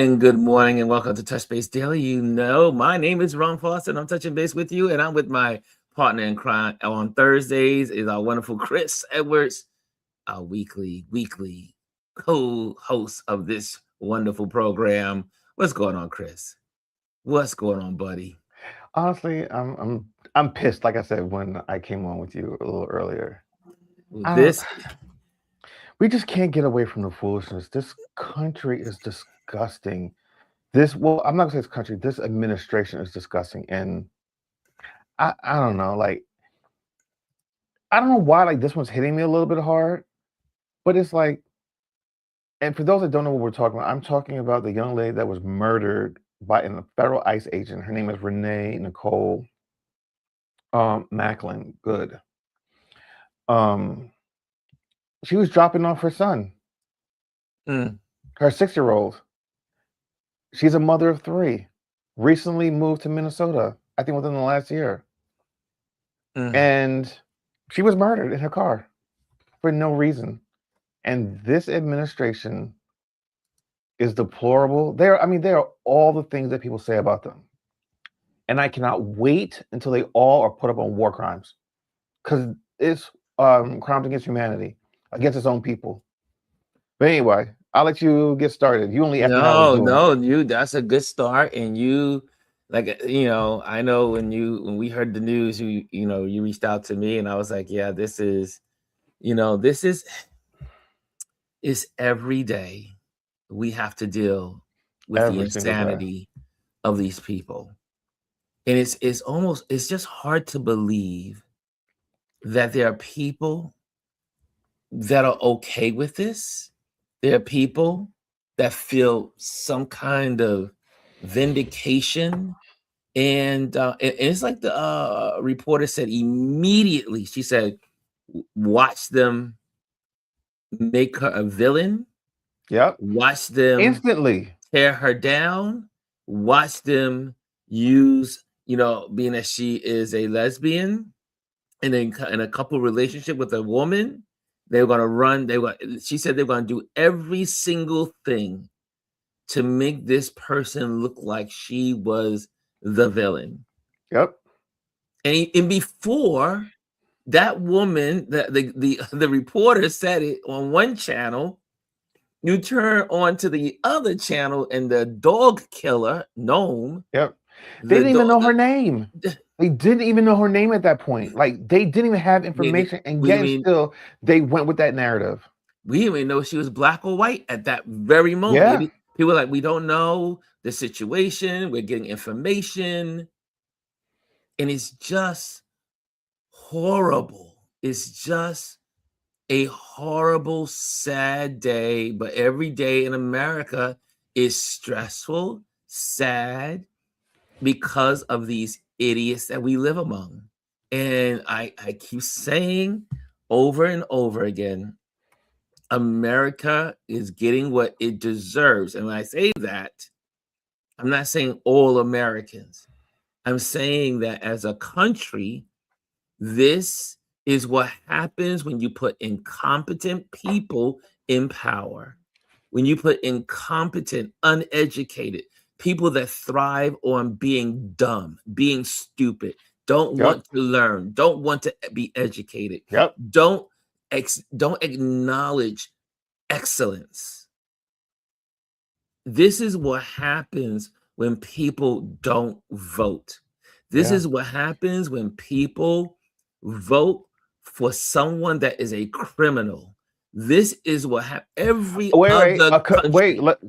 And good morning and welcome to Touch Base Daily. You know, my name is Ron Foster and I'm touching base with you. And I'm with my partner in crime on Thursdays is our wonderful Chris Edwards, our weekly co-host of this wonderful program. What's going on, Chris? What's going on, buddy? Honestly, I'm pissed. Like I said when I came on with you a little earlier, This we just can't get away from the foolishness. This country is disgusting. I'm not gonna say this country. This administration is disgusting, and I don't know. Like, I don't know why. Like, this one's hitting me a little bit hard, but it's like, and for those that don't know what we're talking about, I'm talking about the young lady that was murdered by a federal ICE agent. Her name is Renee Nicole Macklin Good. She was dropping off her son, her 6-year-old. She's a mother of 3, recently moved to Minnesota, I think within the last year. And she was murdered in her car for no reason. And this administration is deplorable. They are all the things that people say about them. And I cannot wait until they all are put up on war crimes. Because it's crimes against humanity, against its own people. But anyway, I'll let you get started. You only asked me how I was doing. that's a good start. And you, like, I know when we heard the news, you reached out to me and I was like, yeah, this is every day we have to deal with the insanity of these people. And it's just hard to believe that there are people that are okay with this. There are people that feel some kind of vindication. And it's like the reporter said immediately, she said, watch them make her a villain. Yep. Watch them instantly tear her down. Watch them use, being that she is a lesbian and then in a couple relationship with a woman, they were going to run. She said they were going to do every single thing to make this person look like she was the villain. Yep. And before that woman, the reporter said it on one channel, you turn on to the other channel and the dog killer, Gnome. Yep. They didn't even know her name. They didn't even know her name at that point. Like, they didn't even have information, and yet still they went with that narrative. We didn't even know she was black or white at that very moment. Yeah. People were like, we don't know the situation. We're getting information. And it's just horrible. It's just a horrible, sad day. But every day in America is stressful, sad, because of these idiots that we live among. And I keep saying over and over again, America is getting what it deserves. And when I say that, I'm not saying all Americans. I'm saying that as a country, this is what happens when you put incompetent people in power. When you put incompetent, uneducated people that thrive on being dumb, being stupid, don't want to learn, don't want to be educated, don't acknowledge excellence. This is what happens when people don't vote. This is what happens when people vote for someone that is a criminal. This is what happens. I'm going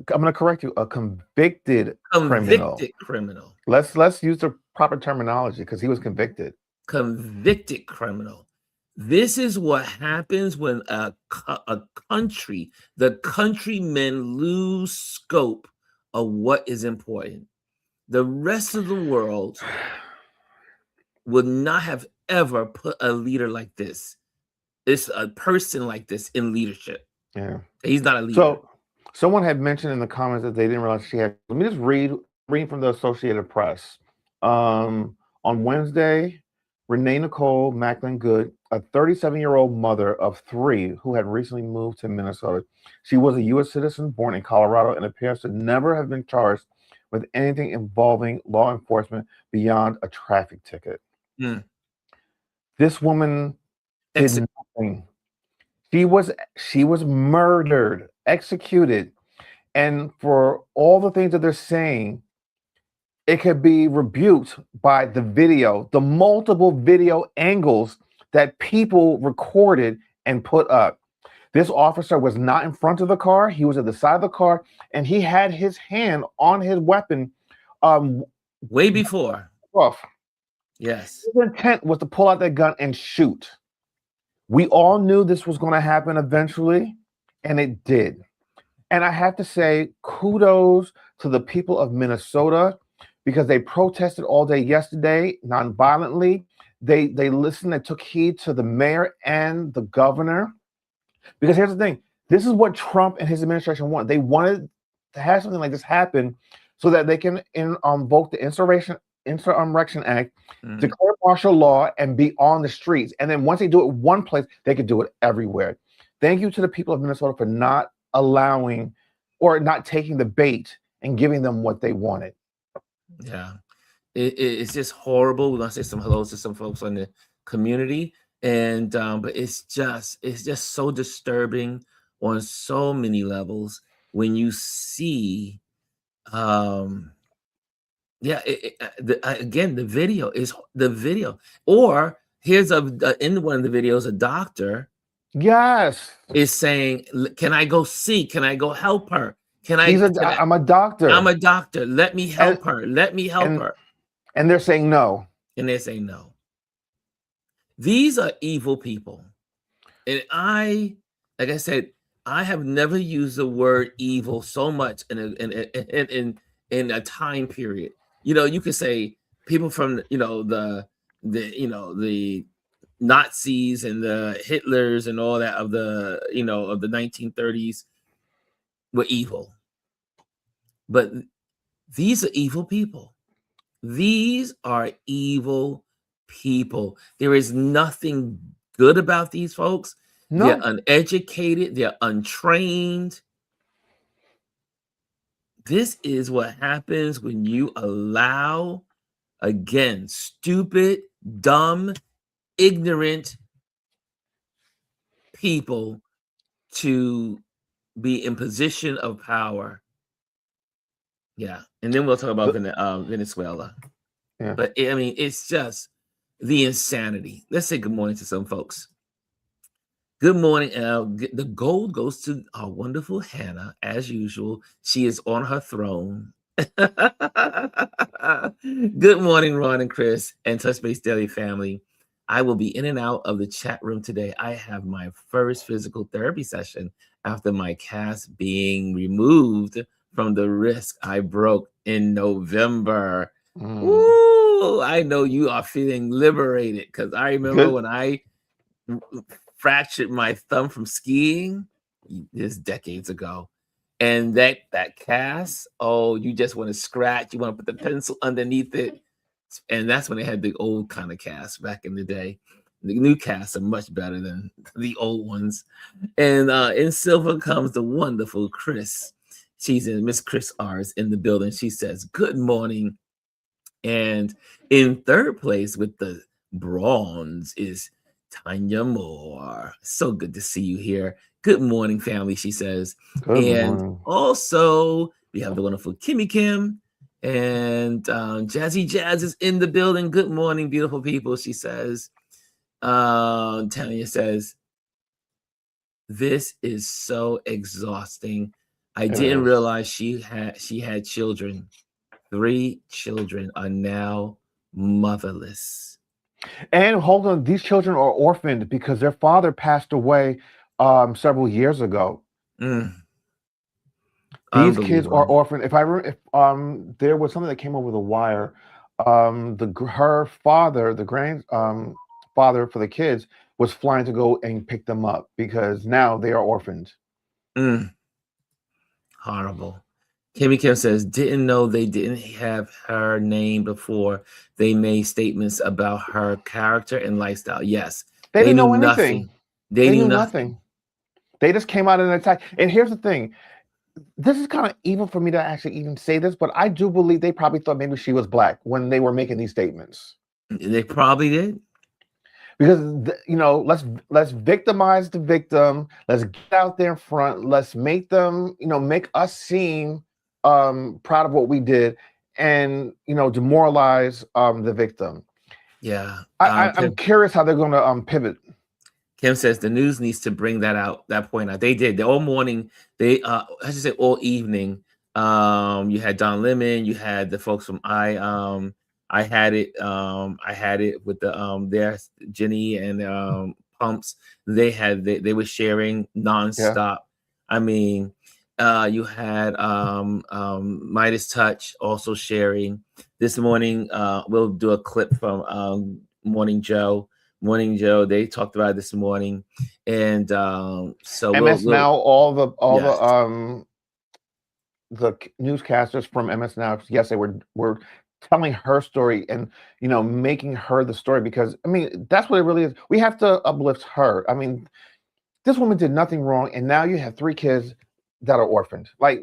to correct you. A convicted criminal. Let's use the proper terminology because he was convicted. Convicted criminal. This is what happens when a country, the countrymen lose scope of what is important. The rest of the world would not have ever put a leader like this. It's a person like this in leadership. Yeah. He's not a leader. So someone had mentioned in the comments that they didn't realize she had. Let me just read from the Associated Press. On Wednesday, Renee Nicole Macklin Good, a 37-year-old mother of 3 who had recently moved to Minnesota. She was a U.S. citizen born in Colorado and appears to never have been charged with anything involving law enforcement beyond a traffic ticket. Mm. This woman did nothing. She was murdered, executed, and for all the things that they're saying, it could be rebuked by the video, the multiple video angles that people recorded and put up. This officer was not in front of the car. He was at the side of the car, and he had his hand on his weapon. Way before. Off. Yes. His intent was to pull out that gun and shoot. We all knew this was going to happen eventually, and it did. And I have to say, kudos to the people of Minnesota, because they protested all day yesterday, nonviolently. They listened and took heed to the mayor and the governor. Because here's the thing, this is what Trump and his administration want. They wanted to have something like this happen so that they can invoke the Insurrection Act, declare martial law, and be on the streets. And then once they do it one place, they could do it everywhere. Thank you to the people of Minnesota for not allowing or not taking the bait and giving them what they wanted. Yeah, it's just horrible. We're gonna say some hellos to some folks on the community, and but it's just so disturbing on so many levels when you see, again, the video is the video. Or here's in one of the videos, a doctor, yes, is saying, "Can I go see? Can I go help her? I'm a doctor. I'm a doctor. Let me help her. Let me help her." And they're saying no. And they're saying no. These are evil people. And like I said, I have never used the word evil so much in a time period. You could say people from the Nazis and the Hitlers and all that of the 1930s were evil. But these are evil people. These are evil people. There is nothing good about these folks. No. They're uneducated. They're untrained. This is what happens when you allow, again, stupid, dumb, ignorant people to be in position of power. Yeah, and then we'll talk about Venezuela. Yeah. But I mean, it's just the insanity. Let's say good morning to some folks. Good morning. The gold goes to our wonderful Hannah, as usual. She is on her throne. Good morning, Ron and Chris and Touch Base Daily family. I will be in and out of the chat room today. I have my first physical therapy session after my cast being removed from the wrist I broke in November. Ooh, I know you are feeling liberated, because I remember when I fractured my thumb from skiing. This decades ago. And that cast, you just want to scratch. You want to put the pencil underneath it. And that's when they had the old kind of cast back in the day. The new casts are much better than the old ones. And in silver comes the wonderful Chris. She's in Miss Chris R is in the building. She says, good morning. And in third place with the bronze is Tanya Moore. So good to see you here. Good morning, family, she says. Good morning. Also, we have the wonderful Kimmy Kim, and Jazzy Jazz is in the building. Good morning, beautiful people, she says. Tanya says, this is so exhausting. I didn't realize she had children. 3 children are now motherless. And hold on, these children are orphaned because their father passed away several years ago. These kids are orphaned. If there was something that came over the wire, her father, the grandfather for the kids, was flying to go and pick them up because now they are orphaned. Horrible. Kimmy Kim says, didn't know they didn't have her name before they made statements about her character and lifestyle. Yes, They They didn't knew know anything. nothing. They They knew knew nothing. nothing. They just came out and attacked. And here's the thing. This is kind of evil for me to actually even say this, but I do believe they probably thought maybe she was black when they were making these statements. They probably did. Because let's victimize the victim. Let's get out there in front. Let's make them, make us seem proud of what we did, and demoralize the victim. Yeah. I'm curious how they're going to pivot. Kim says the news needs to bring that point out. They did. All morning, I should say all evening. You had Don Lemon, you had the folks from I had it with the their Jenny and Pumps. They were sharing nonstop. Yeah. I mean, you had Midas Touch also sharing. This morning, we'll do a clip from Morning Joe. Morning Joe, they talked about it this morning, and so MS we'll Now, all yes. the newscasters from MS Now, yes, they were telling her story and making her the story, because I mean that's what it really is. We have to uplift her. I mean, this woman did nothing wrong, and now you have 3 kids that are orphaned. Like,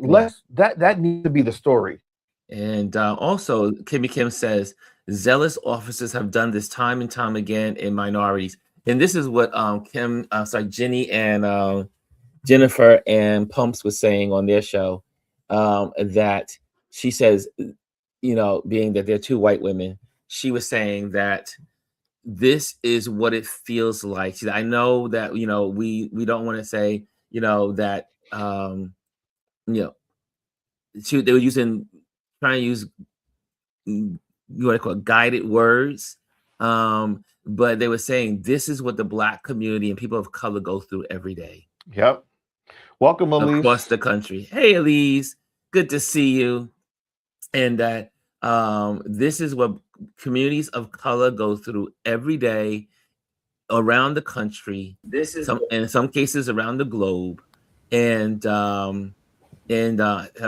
that needs to be the story. And also, Kimmy Kim says zealous officers have done this time and time again in minorities, and this is what Jenny and Jennifer and Pumps was saying on their show, that she says, being that they're 2 white women, she was saying that this is what it feels like. She said, I know that we don't want to say that they were trying to use you want to call it guided words, but they were saying this is what the Black community and people of color go through every day. Yep. Welcome, Elise. Across the country. Hey, Elise, good to see you. And that this is what communities of color go through every day around the country. In some cases around the globe, and I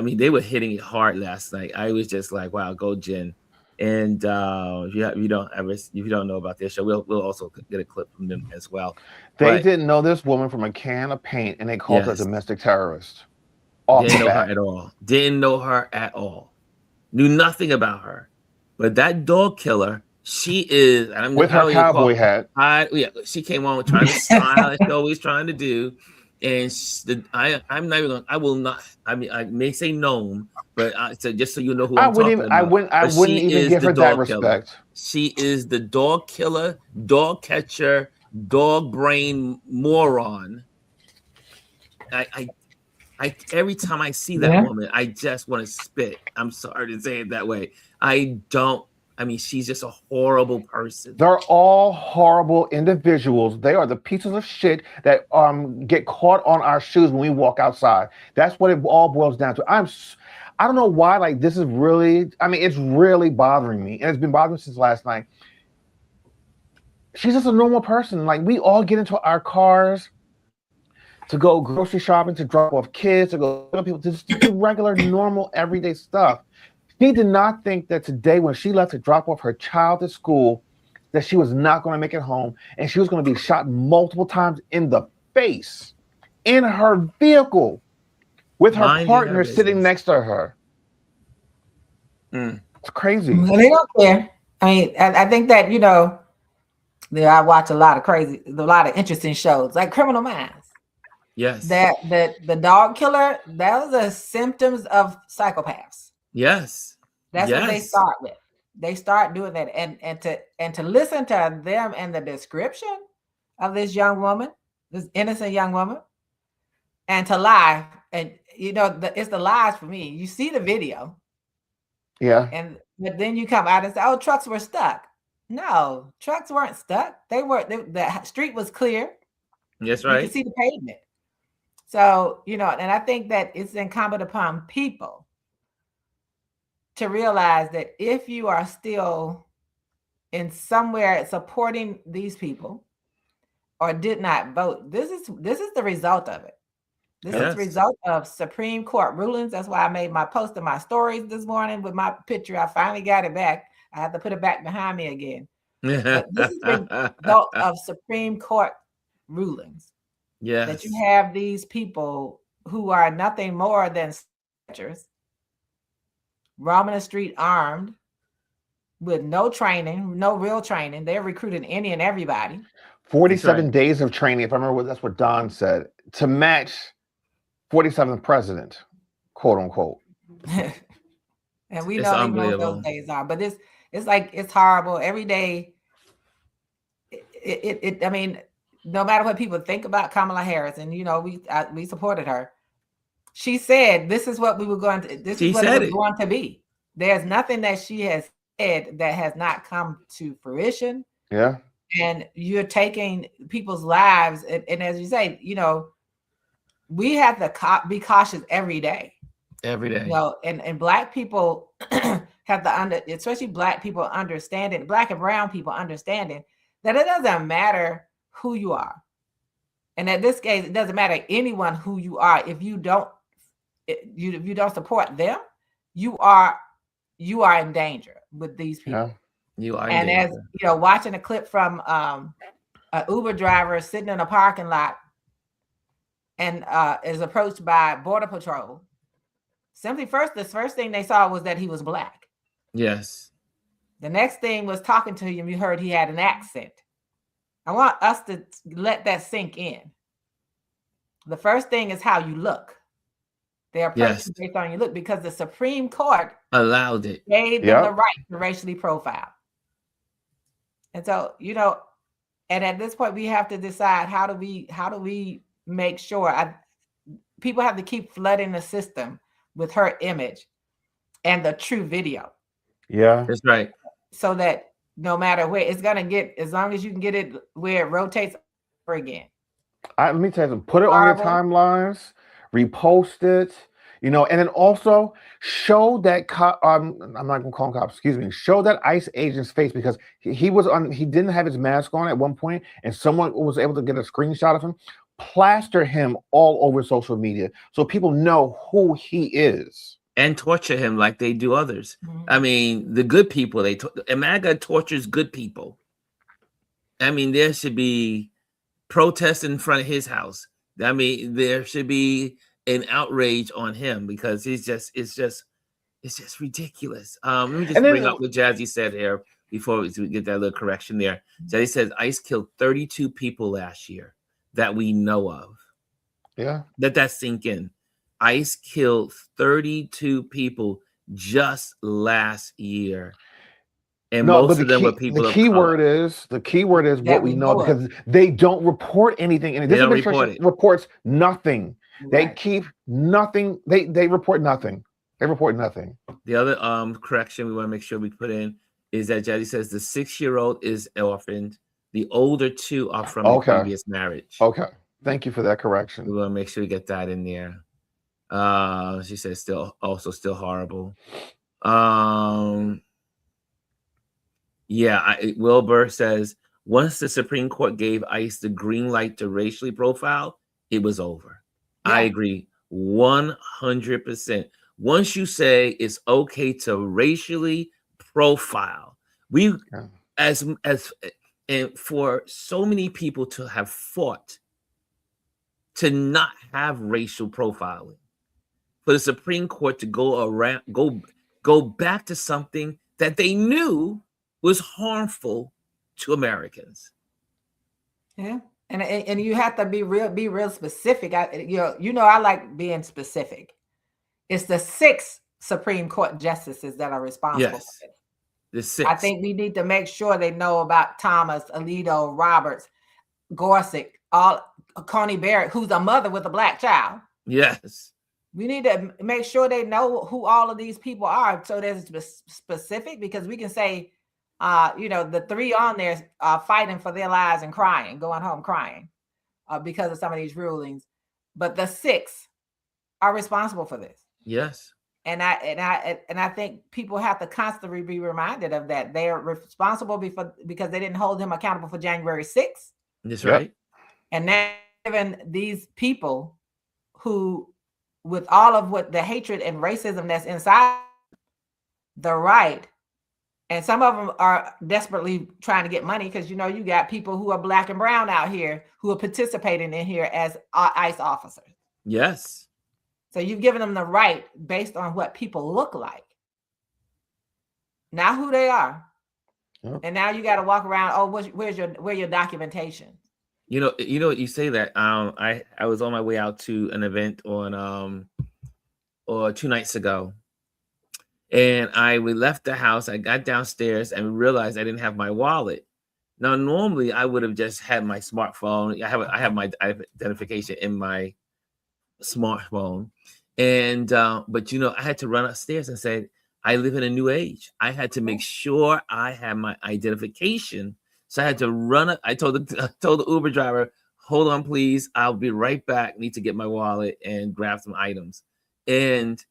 mean they were hitting it hard last night. I was just like, wow, go Jen. And if you don't know about this show, we'll also get a clip from them as well. They didn't know this woman from a can of paint, and they called her a domestic terrorist. Didn't know her at all. Didn't know her at all. Knew nothing about her. But that dog killer, she is. With her cowboy hat. She came on trying to style as she always trying to do. And I'm not even going. I will not. I mean, I may say gnome, but just so you know who I'm talking about. I wouldn't even give her that respect. She is the dog killer, dog catcher, dog brain moron. I every time I see that woman, I just want to spit. I'm sorry to say it that way. I mean, she's just a horrible person. They're all horrible individuals. They are the pieces of shit that get caught on our shoes when we walk outside. That's what it all boils down to. I don't know why, like, this is really, I mean, it's really bothering me. And it's been bothering me since last night. She's just a normal person. Like, we all get into our cars to go grocery shopping, to drop off kids, to go people, to just do regular, normal, everyday stuff. She did not think that today, when she left to drop off her child at school, that she was not going to make it home, and she was going to be shot multiple times in the face in her vehicle with her partner sitting next to her. It's crazy. Well, they don't care. I mean, I think that, I watch a lot of interesting shows like Criminal Minds. Yes. That the dog killer, those are symptoms of psychopaths. Yes. That's what they start with. They start doing that. And to listen to them and the description of this young woman, this innocent young woman, and to lie. And it's the lies for me. You see the video. Yeah. But then you come out and say, oh, trucks were stuck. No, trucks weren't stuck. The street was clear. That's right. You can see the pavement. So, and I think that it's incumbent upon people to realize that if you are still in somewhere supporting these people or did not vote, this is the result of it. This is the result of Supreme Court rulings. That's why I made my post in my stories this morning with my picture. I finally got it back. I have to put it back behind me again. But this is the result of Supreme Court rulings that you Yes. have these people who are nothing more than snatchers roaming the street armed with no training, no real training. They're recruiting any and everybody. 47 right. days of training, if I remember, that's what Don said, to match 47th president, quote unquote. And we It's don't even know what those unbelievable. days are. But it's like it's horrible every day. I mean, no matter what people think about Kamala Harris, and you know, we supported her. She said this is what we were going to. This She is what it said was it. going to be. There's nothing that she has said that has not come to fruition. Yeah. And you're taking people's lives, and as you say, you know, we have to be cautious every day. Every day. You know, and Black people have to especially Black people understanding, Black and brown people understanding that it doesn't matter who you are. And in this case, it doesn't matter anyone who you are. If you don't support them, you are in danger with these people. Yeah. You are in And danger. as you know, watching a clip from an Uber driver sitting in a parking lot and is approached by Border Patrol. The first thing they saw was that he was Black. Yes. The next thing was talking to him. You heard he had an accent. I want us to let that sink in. The first thing is how you look. They are Yes. based on you look, because the Supreme Court Allowed it. gave them the right to racially profile. And so, you know, and at this point we have to decide how do we make sure people have to keep flooding the system with her image and the true video. Yeah. That's right. So that no matter where it's gonna get, as long as you can get it where it rotates over again. Let me tell you something. Put it on your timelines, repost it, you know, and then also show that I'm not gonna call him cop, excuse me. Show that ICE agent's face, because he didn't have his mask on at one point, and someone was able to get a screenshot of him. Plaster him all over social media so people know who he is. And torture him like they do others. Mm-hmm. I mean, the good people, MAGA tortures good people. I mean, there should be protests in front of his house. I mean, there should be an outrage on him, because it's just ridiculous. Let me just bring up what Jazzy said here before we get that little correction there. Jazzy says ICE killed 32 people last year that we know of. Yeah. Let that sink in. ICE killed 32 people just last year. And most of them were people of color. The key word is what we know, because they don't report anything. And this administration reports nothing. Right. They keep nothing. They report nothing. They report nothing. The other correction we want to make sure we put in is that Jazzy says the 6-year-old is orphaned. The older two are from a previous marriage. Okay. Thank you for that correction. We want to make sure we get that in there. She says still horrible. Yeah, Wilbur says once the Supreme Court gave ICE the green light to racially profile, it was over. Yeah. I agree 100%. Once you say it's okay to racially profile, and for so many people to have fought to not have racial profiling, for the Supreme Court to go back to something that they knew was harmful to Americans. Yeah, and you have to be real specific. I like being specific. It's the 6 Supreme Court justices that are responsible for it. The 6. I think we need to make sure they know about Thomas, Alito, Roberts, Gorsuch, Coney Barrett, who's a mother with a Black child. Yes. We need to make sure they know who all of these people are, so that it's specific, because we can say, the 3 on there are fighting for their lives and crying, going home crying because of some of these rulings. But the 6 are responsible for this. Yes. And I think people have to constantly be reminded of that. They are responsible because they didn't hold him accountable for January 6th. That's right. And now given these people who, with all of what the hatred and racism that's inside, the right And some of them are desperately trying to get money because, you know, you got people who are black and brown out here who are participating in here as ICE officers. Yes. So you've given them the right based on what people look like, not who they are. Yep. And now you got to walk around. Oh, where's your documentation? You know what, you say that. I was on my way out to an event on or 2 nights ago, and we left the house. I got downstairs and realized I didn't have my wallet. Now, normally I would have just had my smartphone. I have my identification in my smartphone, and but you know, I had to run upstairs and said, I live in a new age. I had to make sure I had my identification. So I had to run up. I told the Uber driver, hold on, please. I'll be right back. Need to get my wallet and grab some items. And,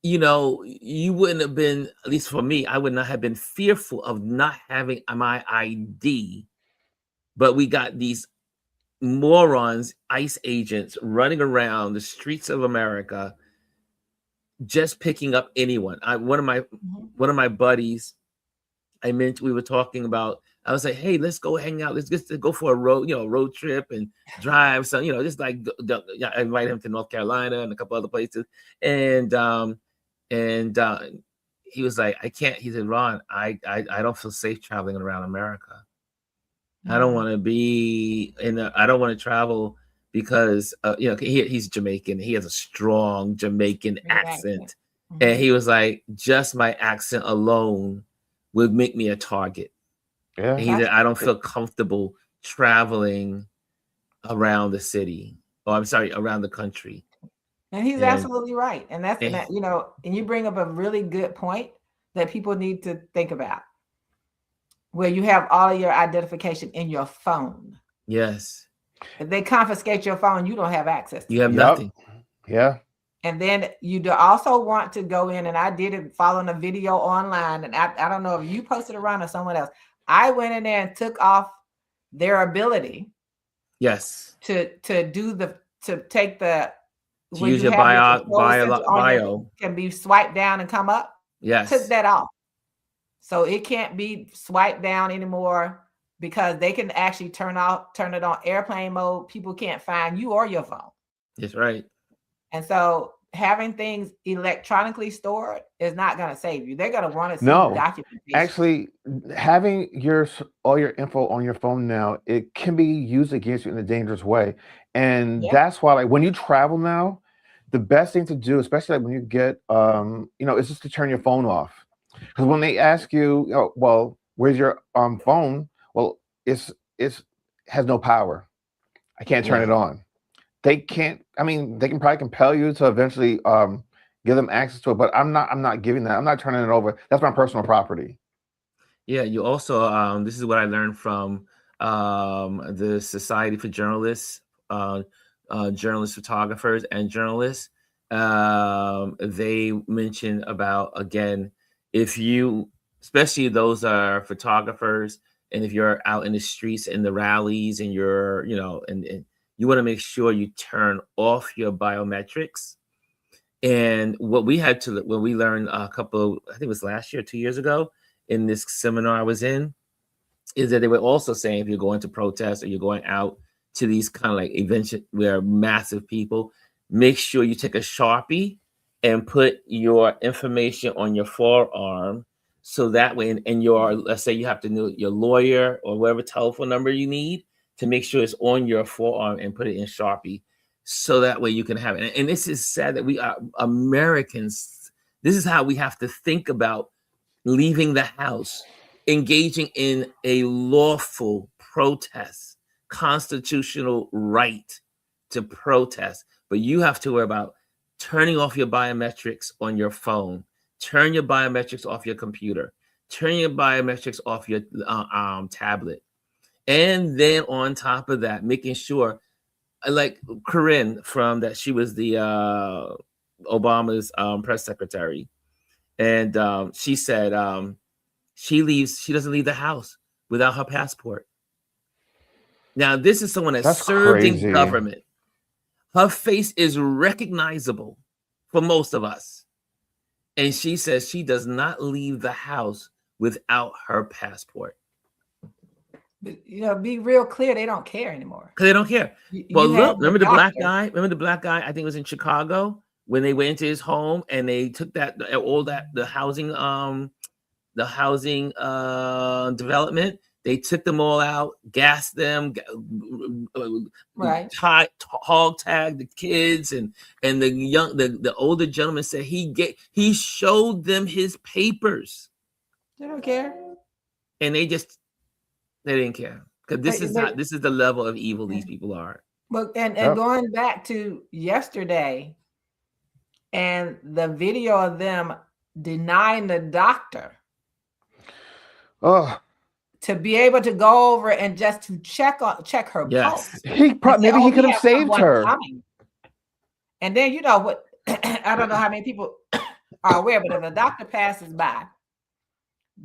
you know, you wouldn't have been, at least for me, I would not have been fearful of not having my ID. But we got these morons, ICE agents running around the streets of America, just picking up anyone. One of my buddies, we were talking about, I was like, hey, let's go hang out. Let's just go for a road trip and drive. So, you know, just like I invited him to North Carolina and a couple other places. And he was like, I can't. He said, Ron, I don't feel safe traveling around America. I don't want to be I don't want to travel because you know, he's Jamaican. He has a strong Jamaican accent. And he was like, just my accent alone would make me a target. Yeah. And he said, I don't feel comfortable traveling around the city. Oh, I'm sorry, around the country. And he's absolutely right. And that's, you know, and you bring up a really good point that people need to think about, where you have all of your identification in your phone. Yes. If they confiscate your phone, you don't have access to it. You have nothing. Yeah. And then you also want to go in, and I did it following a video online, and I don't know if you posted around or someone else. I went in there and took off their ability. Yes. To take the to use your bio can be swiped down and come up. Yes. Took that off. So it can't be swiped down anymore because they can actually turn it on airplane mode. People can't find you or your phone. That's right. And so having things electronically stored is not going to save you. They're going to want to see the documentation. Actually, having all your info on your phone now, it can be used against you in a dangerous way. And that's why, like, when you travel now, the best thing to do, especially like when you get, you know, is just to turn your phone off. Because when they ask you, oh, well, where's your phone? Well, it has no power. I can't turn it on. They can't. I mean, they can probably compel you to eventually give them access to it, but I'm not giving that. I'm not turning it over. That's my personal property. Yeah. You also, this is what I learned from the Society for Journalists, journalists, photographers, and journalists. They mentioned about, again, if you, especially those are photographers, and if you're out in the streets in the rallies and you're, you know, and you want to make sure you turn off your biometrics. And what we had to, when we learned I think it was last year, 2 years ago, in this seminar I was in, is that they were also saying, if you're going to protest or you're going out to these kind of like events where massive people, make sure you take a Sharpie and put your information on your forearm. So that way, and let's say you have to know your lawyer or whatever telephone number you need, to make sure it's on your forearm and put it in Sharpie. So that way you can have it. And this is sad that we are Americans. This is how we have to think about leaving the house, engaging in a lawful protest, constitutional right to protest. But you have to worry about turning off your biometrics on your phone, turn your biometrics off your computer, turn your biometrics off your tablet. And then on top of that, making sure, like Corinne she was the Obama's press secretary. And she said she doesn't leave the house without her passport. Now, this is someone that served in government. Her face is recognizable for most of us. And she says she does not leave the house without her passport. But, be real clear. They don't care anymore. Because they don't care. Well, You have look, remember the doctor. black guy? Remember the black guy? I think it was in Chicago when they went into his home and they took the housing development. They took them all out, gassed them, right? Hog tagged the kids, and the older gentleman said he showed them his papers. They don't care, and they didn't care, because this is the level of evil these people are. Well, and going back to yesterday, and the video of them denying the doctor. To be able to go over and just to check her pulse. Maybe he could have saved her. Coming. And then what? I don't know how many people are aware, but if a doctor passes by,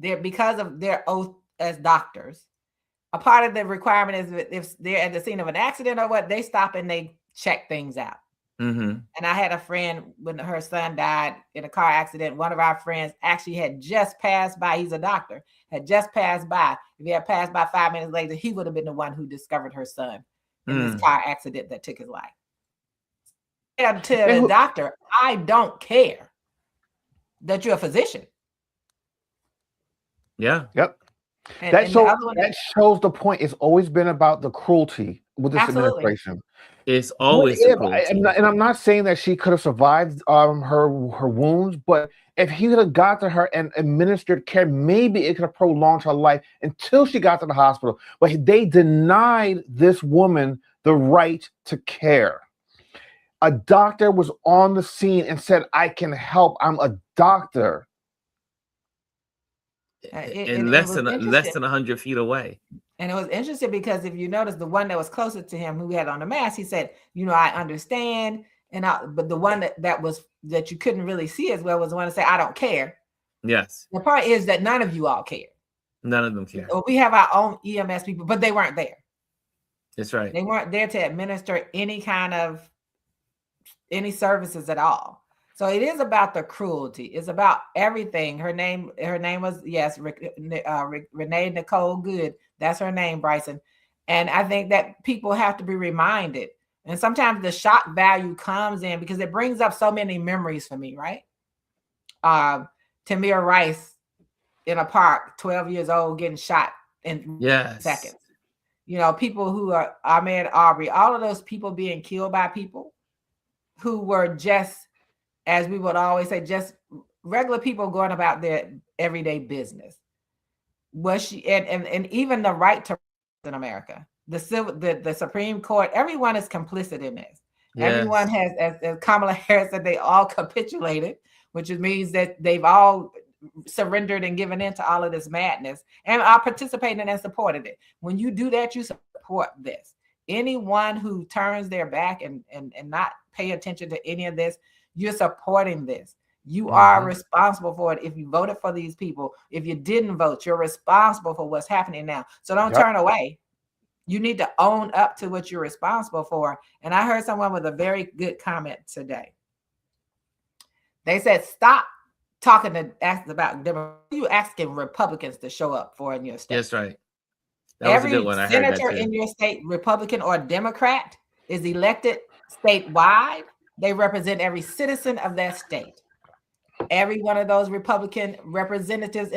because of their oath as doctors, a part of the requirement is that if they're at the scene of an accident or what, they stop and they check things out. Mm-hmm. And I had a friend when her son died in a car accident. One of our friends actually had just passed by. He's a doctor, had just passed by. If he had passed by 5 minutes later, he would have been the one who discovered her son in this car accident that took his life. And to the doctor, I don't care that you're a physician. Yeah. Yep. That shows the point. It's always been about the cruelty with this administration. It's always and I'm not saying that she could have survived her wounds, but if he could have got to her and administered care, maybe it could have prolonged her life until she got to the hospital. But they denied this woman the right to care. A doctor was on the scene and said, "I can help. I'm a doctor." And less than 100 feet away. And it was interesting because if you notice, the one that was closer to him, who had on the mask, he said, "I understand." But the one that you couldn't really see as well was the one that said, "I don't care." Yes. The part is that none of you all care. None of them care. We have our own EMS people, but they weren't there. That's right. They weren't there to administer any services at all. So it is about the cruelty. It's about everything. Her name was, yes, Renee Nicole Good. That's her name, Bryson. And I think that people have to be reminded. And sometimes the shock value comes in because it brings up so many memories for me, right? Tamir Rice in a park, 12 years old, getting shot in seconds. People who are Ahmaud Arbery, all of those people being killed by people who were just, as we would always say, just regular people going about their everyday business. Was she and even the right to in America, the Supreme Court, everyone is complicit in this. Yes. Everyone has, as Kamala Harris said, they all capitulated, which means that they've all surrendered and given in to all of this madness and are participating and supported it. When you do that, you support this. Anyone who turns their back and not pay attention to any of this, you're supporting this. You are responsible for it. If you voted for these people, if you didn't vote, you're responsible for what's happening now. So don't turn away. You need to own up to what you're responsible for. And I heard someone with a very good comment today. They said, stop talking to ask about Democrats. You asking Republicans to show up for in your state. That's right. That Every was a good one. I senator heard that too. In your state, Republican or Democrat, is elected statewide. They represent every citizen of that state. Every one of those Republican representatives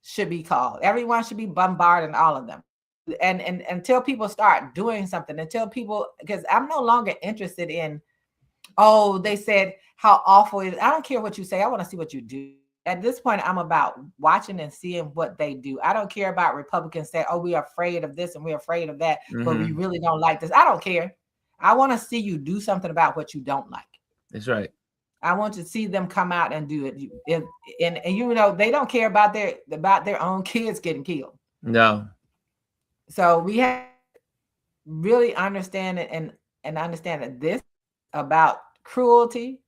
should be called. Everyone should be bombarded, and all of them. And until people start doing something, because I'm no longer interested in, they said how awful it is. I don't care what you say. I want to see what you do. At this point, I'm about watching and seeing what they do. I don't care about Republicans saying, we're afraid of this and we're afraid of that, but we really don't like this. I don't care. I want to see you do something about what you don't like. That's right. I want to see them come out and do it. And they don't care about their own kids getting killed. No. So we have to really understand it and understand that this about cruelty.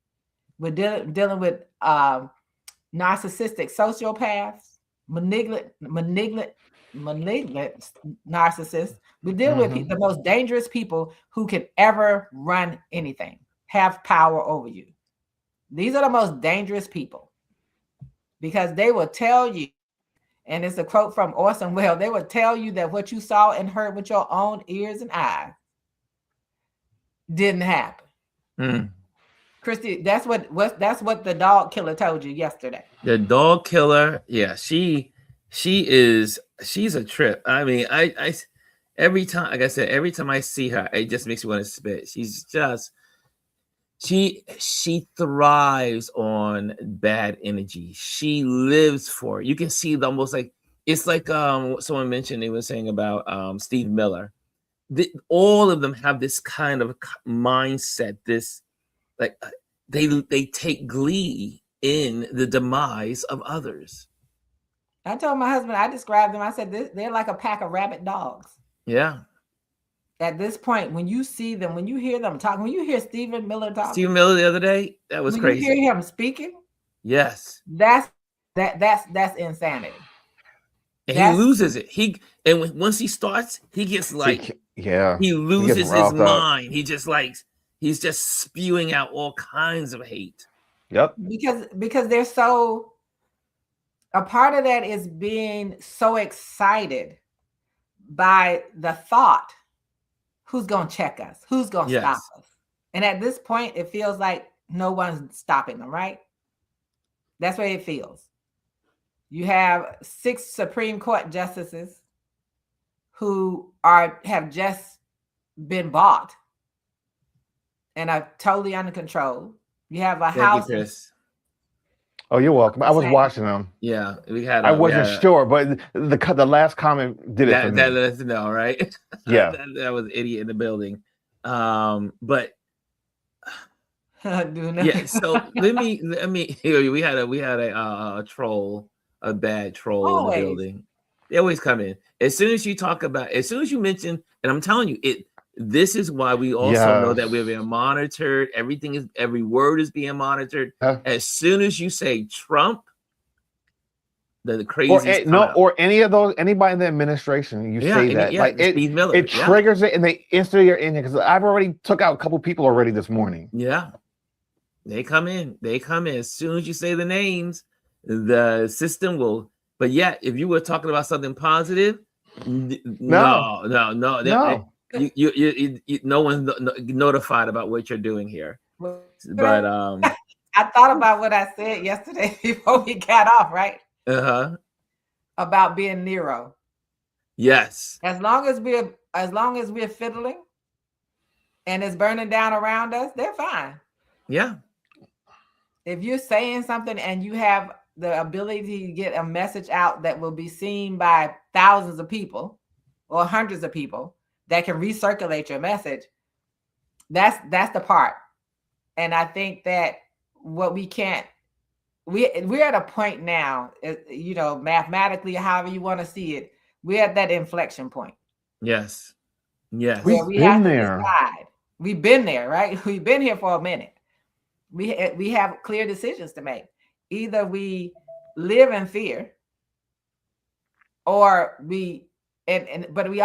We're dealing with narcissistic sociopaths, malignant narcissists. We deal with the most dangerous people who can ever run anything, have power over you. These are the most dangerous people because they will tell you, and it's a quote from Orson Welles, they will tell you that what you saw and heard with your own ears and eyes didn't happen. Christy, that's what the dog killer told you yesterday. The dog killer, yeah, she's a trip. I mean, I every time, like I said, every time I see her, it just makes me want to spit. She's just she thrives on bad energy. She lives for it. You can see the almost like it's like someone mentioned they were saying about Steve Miller. All of them have this kind of mindset, this like they take glee in the demise of others. I told my husband, I described them, I said they're like a pack of rabid dogs. Yeah. At this point, when you see them, when you hear them talking, when you hear Stephen Miller talking, Stephen Miller the other day, that was crazy. You hear him speaking, yes, that's insanity. And he loses it. Once he starts, he gets like, he loses his mind. He just he's just spewing out all kinds of hate. Yep. Because they're so. A part of that is being so excited by the thought, who's going to check us? Who's going to stop us? And at this point, it feels like no one's stopping them, right? That's what it feels. You have 6 Supreme Court justices who have just been bought and are totally under control. You have a House. Oh, you're welcome. I was watching them. Yeah, I wasn't sure, but the last comment did it for me. That let us know, right? Yeah, that was idiot in the building. But yeah. So let me. We had a troll, a bad troll in the building. They always come in as soon as you talk about, as soon as you mention, and I'm telling you it. This is why we also know that we're being monitored. Every word is being monitored. As soon as you say Trump, the crazy or anybody in the administration, you say that it triggers it, and they instantly are in here because I've already took out a couple people already this morning. Yeah, they come in. As soon as you say the names, the system will. But yet, if you were talking about something positive, no. No one's notified about what you're doing here. But I thought about what I said yesterday before we got off, right? About being Nero. Yes. As long as we're fiddling and it's burning down around us, they're fine. Yeah. If you're saying something and you have the ability to get a message out that will be seen by thousands of people or hundreds of people that can recirculate your message, that's the part. And I think that what we're at a point now, mathematically, however you want to see it, we're at that inflection point. Yes. We've been there. We've been there, right? We've been here for a minute. We have clear decisions to make. Either we live in fear, or but we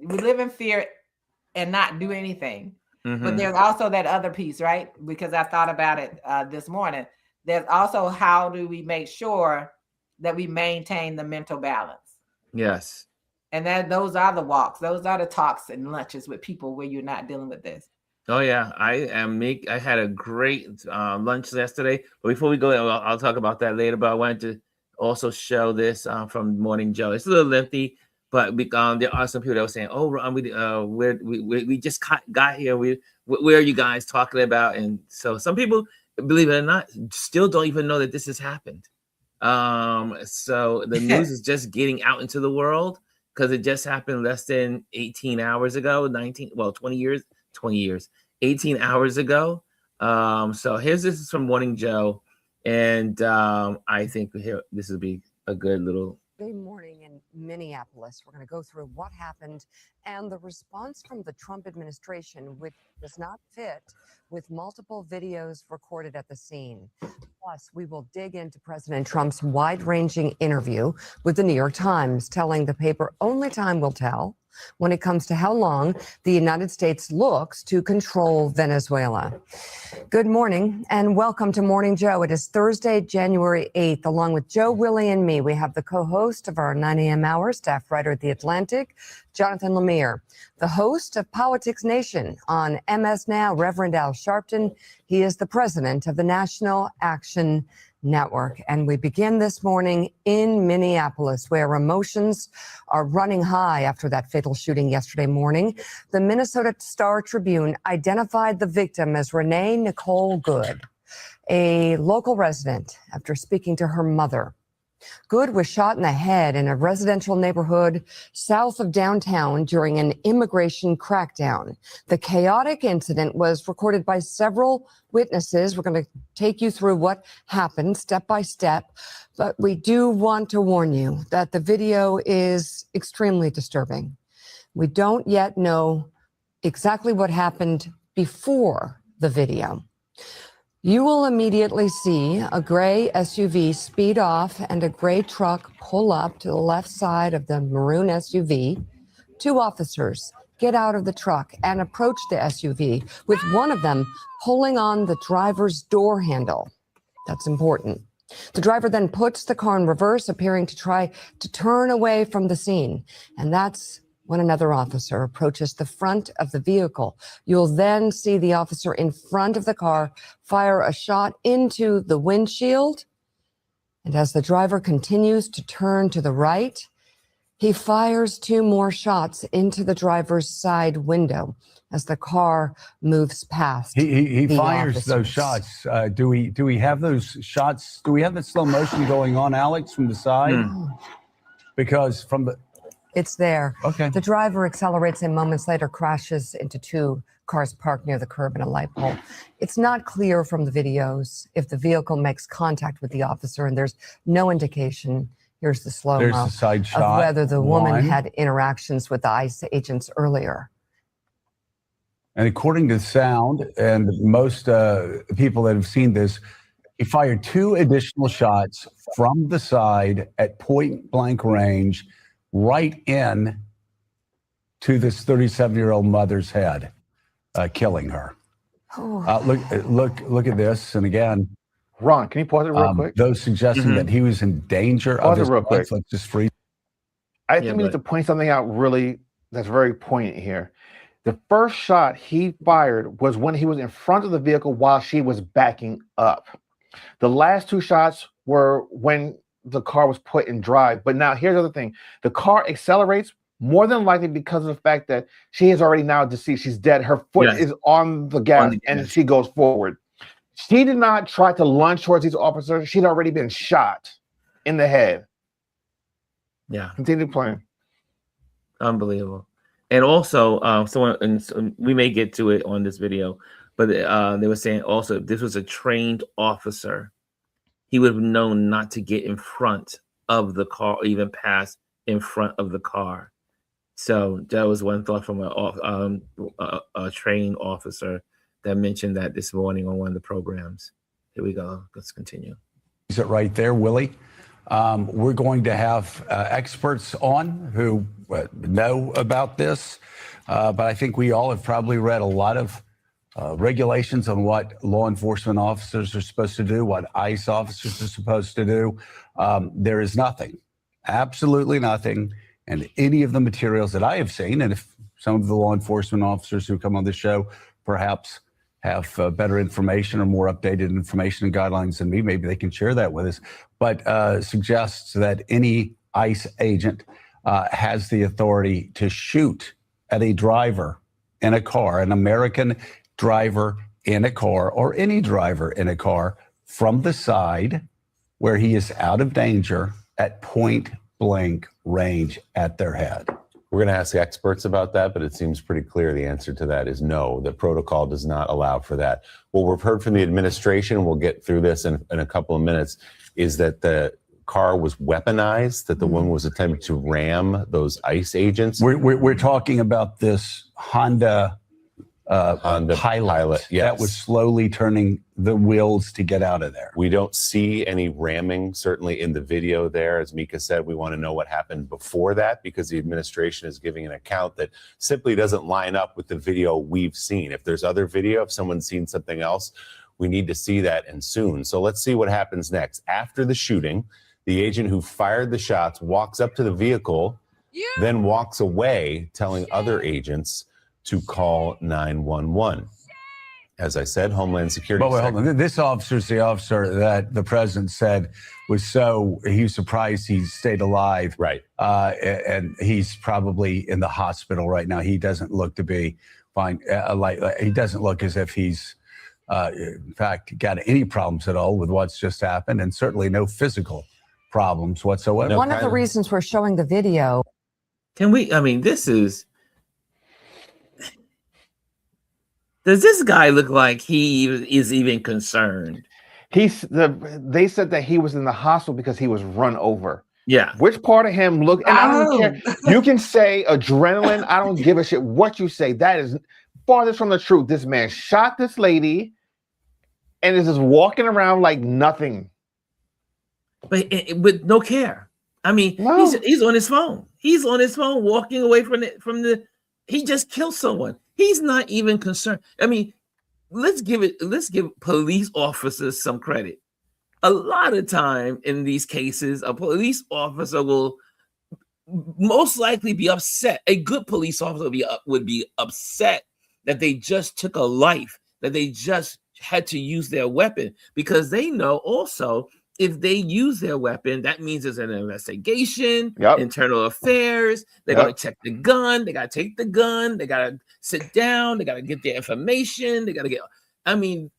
live in fear and not do anything. Mm-hmm. But there's also that other piece, right? Because I thought about it this morning. There's also, how do we make sure that we maintain the mental balance? Yes. And those are the walks. Those are the talks and lunches with people where you're not dealing with this. Oh yeah, I had a great lunch yesterday. But before we go, I'll talk about that later. But I wanted to also show this from Morning Joe. It's a little lengthy, but there are some people that were saying, "Oh, we just got here. Where are you guys talking about?" And so some people, believe it or not, still don't even know that this has happened. So the news is just getting out into the world because it just happened less than 18 hours ago. 18 hours ago. So this is from Morning Joe, and I think this will be a good little. Good morning in Minneapolis. We're going to go through what happened and the response from the Trump administration, which does not fit with multiple videos recorded at the scene. Plus, we will dig into President Trump's wide-ranging interview with the New York Times, telling the paper only time will tell when it comes to how long the United States looks to control Venezuela. Good morning and welcome to Morning Joe. It is Thursday, January 8th. Along with Joe, Willie, and me, we have the co-host of our 9 a.m. hour, staff writer at The Atlantic, Jonathan Lemire, the host of Politics Nation on MS Now, Reverend Al Sharpton. He is the president of the National Action Network. And we begin this morning in Minneapolis, where emotions are running high after that fatal shooting yesterday morning. The Minnesota Star-Tribune identified the victim as Renee Nicole Good, a local resident, after speaking to her mother. Good was shot in the head in a residential neighborhood south of downtown during an immigration crackdown. The chaotic incident was recorded by several witnesses. We're going to take you through what happened step by step, but we do want to warn you that the video is extremely disturbing. We don't yet know exactly what happened before the video. You will immediately see a gray SUV speed off and a gray truck pull up to the left side of the maroon SUV. Two officers get out of the truck and approach the SUV, with one of them pulling on the driver's door handle. That's important. The driver then puts the car in reverse, appearing to try to turn away from the scene. And that's when another officer approaches the front of the vehicle. You'll then see the officer in front of the car fire a shot into the windshield. And as the driver continues to turn to the right, he fires two more shots into the driver's side window as the car moves past. He fires officers. those shots. Do we have those shots? Do we have the slow motion going on, Alex, from the side? Because from the... It's there. Okay. The driver accelerates and moments later crashes into two cars parked near the curb and a light pole. It's not clear from the videos if the vehicle makes contact with the officer, and there's no indication. Here's the slow-mo. There's the side shot. Of whether the woman One. had interactions with the ICE agents earlier. And according to sound, and most people that have seen this, he fired two additional shots from the side at point blank range, right in to this 37-year-old mother's head, killing her. Look at this. And again, Ron, can you pause it real quick? Those suggesting that he was in danger of his real life. quick. Let's just freeze. I think we need to point something out really that's very poignant here. The first shot he fired was when he was in front of the vehicle while she was backing up. The last two shots were when the car was put in drive. But now here's the other thing. The car accelerates more than likely because of the fact that she is already now deceased. She's dead. Her foot is on the gas and she goes forward. She did not try to lunge towards these officers. She'd already been shot in the head. Yeah. Continue playing. Unbelievable. And also, so we may get to it on this video, but they were saying also if this was a trained officer, he would have known not to get in front of the car or even pass in front of the car. So that was one thought from a trained officer that mentioned that this morning on one of the programs. Here we go. Let's continue. Is it right there, Willie? We're going to have experts on who know about this, but I think we all have probably read a lot of regulations on what law enforcement officers are supposed to do, what ICE officers are supposed to do. There is nothing, absolutely nothing, and any of the materials that I have seen, and if some of the law enforcement officers who come on the show perhaps have better information or more updated information and guidelines than me, maybe they can share that with us, but suggests that any ICE agent has the authority to shoot at a driver in a car, an American driver in a car, or any driver in a car from the side where he is out of danger at point blank range at their head. We're going to ask experts about that, but it seems pretty clear the answer to that is no. The protocol does not allow for that. What we've heard from the administration, we'll get through this in a couple of minutes, is that the car was weaponized, that the woman was attempting to ram those ICE agents. We're talking about this Honda on the pilot. Yes. That was slowly turning the wheels to get out of there. We don't see any ramming, certainly in the video there. As Mika said, we want to know what happened before that, because the administration is giving an account that simply doesn't line up with the video we've seen. If there's other video, if someone's seen something else, we need to see that, and soon. So let's see what happens next. After the shooting, the agent who fired the shots walks up to the vehicle, then walks away, telling other agents to call 911. As I said, Homeland Security. But wait, hold on. This officer's the officer that the president said he was surprised he stayed alive. Right. And he's probably in the hospital right now. He doesn't look to be fine. He doesn't look as if he's, in fact, got any problems at all with what's just happened, and certainly no physical problems whatsoever. One of the reasons we're showing the video. Does this guy look like he is even concerned? They said that he was in the hospital because he was run over. Yeah. Which part of him look? And I don't care. You can say adrenaline. I don't give a shit what you say. That is farthest from the truth. This man shot this lady and is just walking around like nothing. But with no care. I mean, no. He's on his phone. He's on his phone walking away from the. He just killed someone. He's not even concerned. I mean, let's give police officers some credit. A lot of time in these cases, a police officer will most likely be upset. A good police officer would be upset that they just took a life, that they just had to use their weapon, because they know also if they use their weapon, that means there's an investigation, internal affairs. They're going to check the gun. They got to take the gun. They got to sit down. They got to get their information. They got to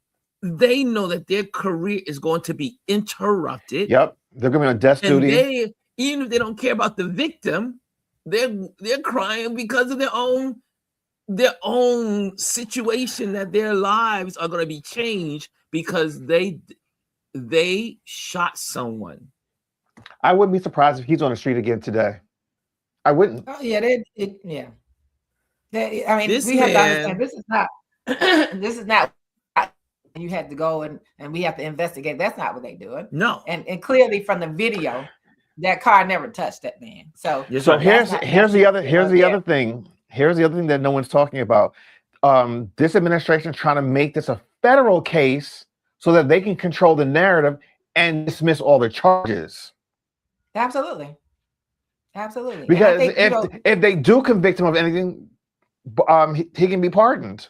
they know that their career is going to be interrupted. Yep. They're going to be on desk duty. Even if they don't care about the victim, they're crying because of their own situation, that their lives are going to be changed because they shot someone. I wouldn't be surprised if he's on the street again today. I wouldn't. Oh yeah, I mean, we have to understand this is not you had to go and we have to investigate. That's not what they're doing. No. And clearly from the video, that car never touched that man. So here's the other thing. Here's the other thing that no one's talking about. This administration is trying to make this a federal case so that they can control the narrative and dismiss all the charges. Absolutely. Because if they do convict him of anything, he can be pardoned.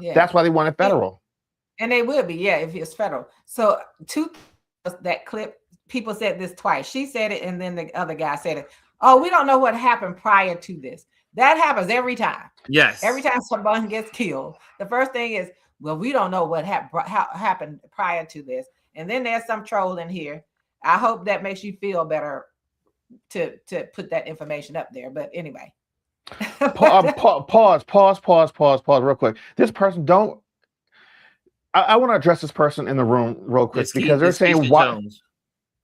Yeah. That's why they want it federal. And they will be, if it's federal. So that clip, people said this twice. She said it, and then the other guy said it. Oh, we don't know what happened prior to this. That happens every time. Yes. Every time someone gets killed, the first thing is, well, we don't know what happened prior to this. And then there's some troll in here. I hope that makes you feel better to put that information up there. But anyway. Pause real quick. This person I want to address this person in the room real quick, because they're saying why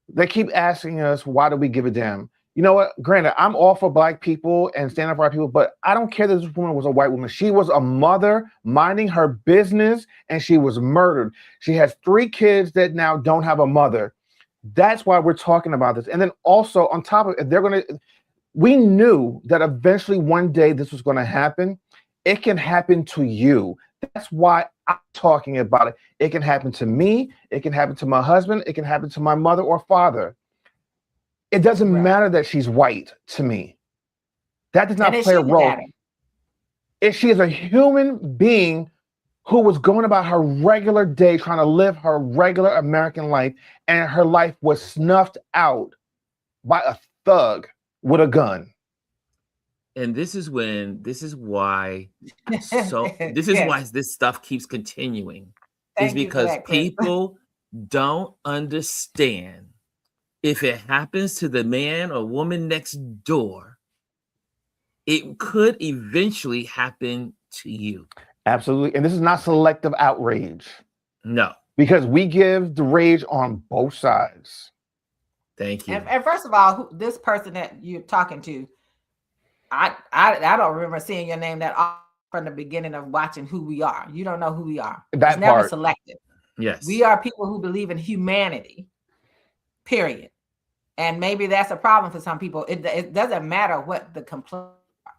they keep asking us, why do we give a damn? You know what? Granted, I'm all for Black people and stand up for our people, but I don't care that this woman was a white woman. She was a mother minding her business, and she was murdered. She has 3 kids that now don't have a mother. That's why we're talking about this. And then also on top of it, we knew that eventually one day this was going to happen. It can happen to you. That's why I'm talking about it. It can happen to me. It can happen to my husband. It can happen to my mother or father. It doesn't matter that she's white to me. That does not play a role. If she is a human being who was going about her regular day, trying to live her regular American life, and her life was snuffed out by a thug with a gun. And this is why this stuff keeps continuing. Is because people don't understand. If it happens to the man or woman next door, it could eventually happen to you. Absolutely. And this is not selective outrage. No. Because we give the rage on both sides. Thank you. And first of all, this person that you're talking to, I don't remember seeing your name that often. from the beginning of watching who we are. You don't know who we are. That it's never part. selective. Yes. We are people who believe in humanity, period. And maybe that's a problem for some people. It doesn't matter what the complaint are.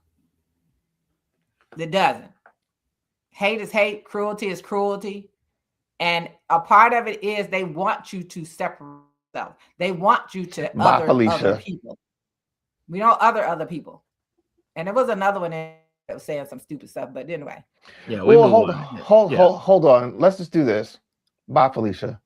It doesn't. Hate is hate. Cruelty is cruelty. And a part of it is they want you to separate yourself. They want you to other people. We don't other people. And there was another one that was saying some stupid stuff, but anyway. Yeah. Well, hold on. Let's just do this. Bye, Felicia.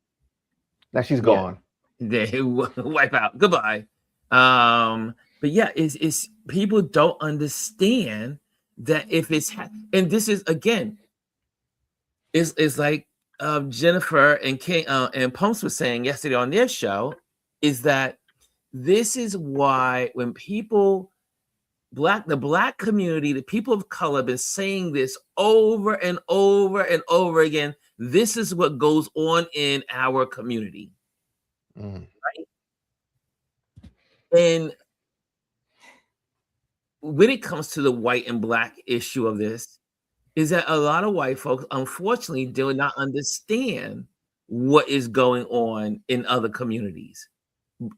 Now she's gone. They wipe out. Goodbye. But yeah, it's people don't understand that if it's and this is again, it's like Jennifer and King and Pumps was saying yesterday on their show, is that this is why when people the black community, the people of color have been saying this over and over and over again. This is what goes on in our community. Right? And when it comes to the white and black issue of this, is that a lot of white folks, unfortunately, do not understand what is going on in other communities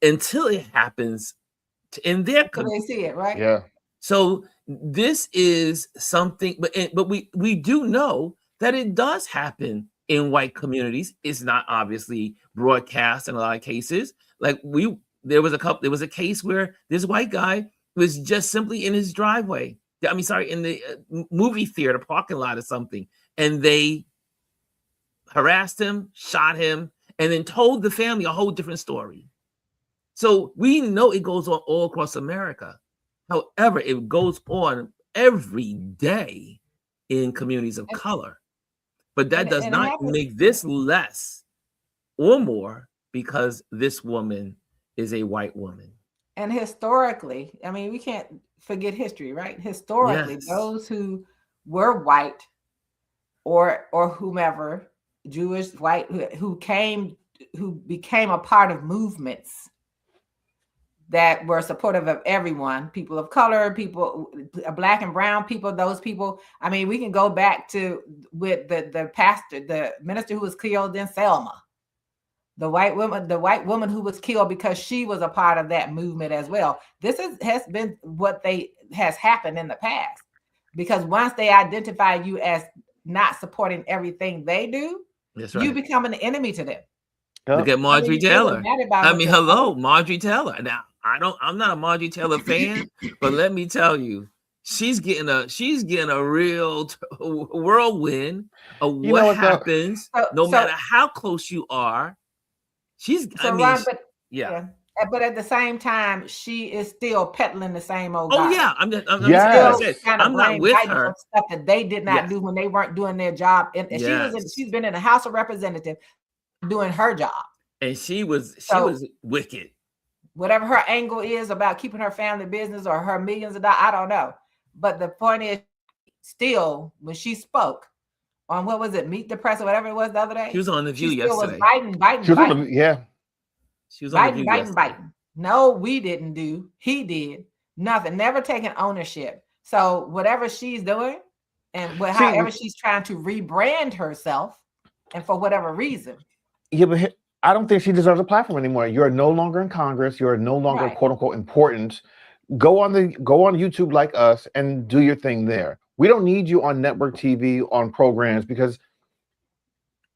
until it happens in their community. They see it, right? Yeah. So this is something, but we do know that it does happen in white communities. It's not obviously broadcast in a lot of cases. Like there was a case where this white guy was just simply in his driveway. I mean, sorry, in the movie theater parking lot or something, and they harassed him, shot him, and then told the family a whole different story. So we know it goes on all across America. However, it goes on every day in communities of color. But that does not make this less or more because this woman is a white woman. And historically, I mean, we can't forget history, right? Historically, Yes. those who were white or whomever, Jewish, white, who became a part of movements that were supportive of everyone, people of color, people, black and brown people, those people. I mean, we can go back to with the pastor, the minister who was killed in Selma, the white woman who was killed because she was a part of that movement as well. This has been what has happened in the past, because once they identify you as not supporting everything they do, That's right. you become an enemy to them. Look at Marjorie Taylor. Hello, Marjorie Taylor. Now, I'm not a Marjorie Taylor fan, but let me tell you, she's getting a real whirlwind of what happens, no matter how close you are. But at the same time, she is still peddling the same old. Oh guy. yeah, I'm not with her. Stuff that they did not do when they weren't doing their job, and she's been in the House of Representatives doing her job, and she was wicked. Whatever her angle is about keeping her family business or her millions of dollars, I don't know. But the point is, still, when she spoke on what was it, Meet the Press or whatever it was the other day, she was on The View yesterday. She was on The View biting. No, we didn't do. He did nothing. Never taking ownership. So whatever she's doing, and however she's trying to rebrand herself, and for whatever reason. Yeah, but I don't think she deserves a platform anymore. You're no longer in Congress. You're no longer quote unquote important. Go on YouTube like us and do your thing there. We don't need you on network TV, on programs, because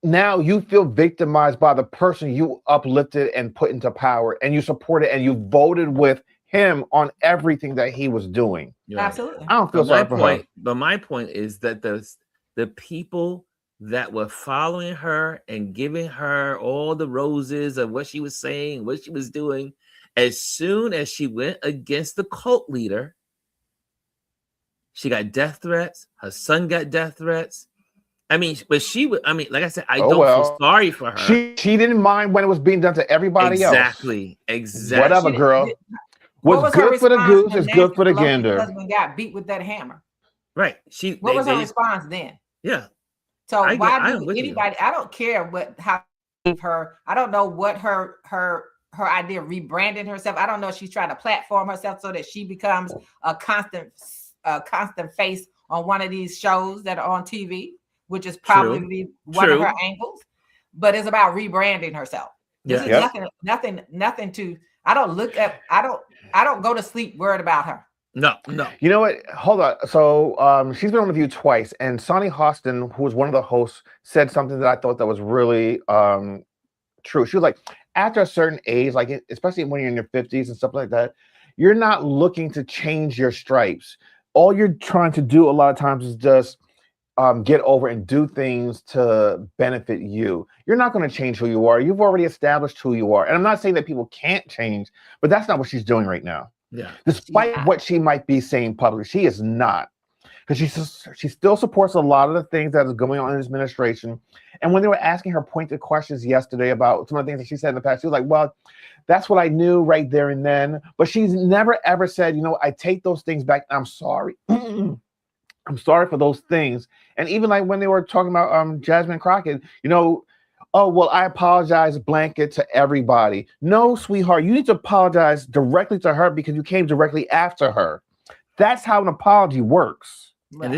now you feel victimized by the person you uplifted and put into power, and you supported and you voted with him on everything that he was doing. Absolutely. I don't feel sorry for her. But my point is that the people that were following her and giving her all the roses of what she was saying, what she was doing, as soon as she went against the cult leader, she got death threats. Her son got death threats. I mean, but like I said, I don't feel sorry for her. She didn't mind when it was being done to everybody else. Exactly. Whatever, girl. What's good for the goose is good for the gander. Her husband got beat with that hammer. Right. What was her response then? Yeah. So why do anybody? I don't care how her. I don't know what her idea of rebranding herself. I don't know if she's trying to platform herself so that she becomes a constant face on one of these shows that are on TV, which is True. probably one of True. her angles, but it's about rebranding herself. This Yeah. is nothing to, I don't go to sleep worried about her. No. You know what? Hold on. So she's been on The View twice, and Sonny Hostin, who was one of the hosts, said something that I thought that was really true. She was like, after a certain age, like especially when you're in your 50s and stuff like that, you're not looking to change your stripes. All you're trying to do a lot of times is just get over and do things to benefit you. You're not going to change who you are. You've already established who you are. And I'm not saying that people can't change, but that's not what she's doing right now. Yeah. Despite what she might be saying publicly, she is not. Because she still supports a lot of the things that is going on in this administration. And when they were asking her pointed questions yesterday about some of the things that she said in the past, she was like, well, that's what I knew right there and then. But she's never, ever said, you know, I take those things back. I'm sorry. I'm sorry for those things. And even like when they were talking about Jasmine Crockett, you know, oh, well, I apologize blanket to everybody. No, sweetheart, you need to apologize directly to her because you came directly after her. That's how an apology works. Right.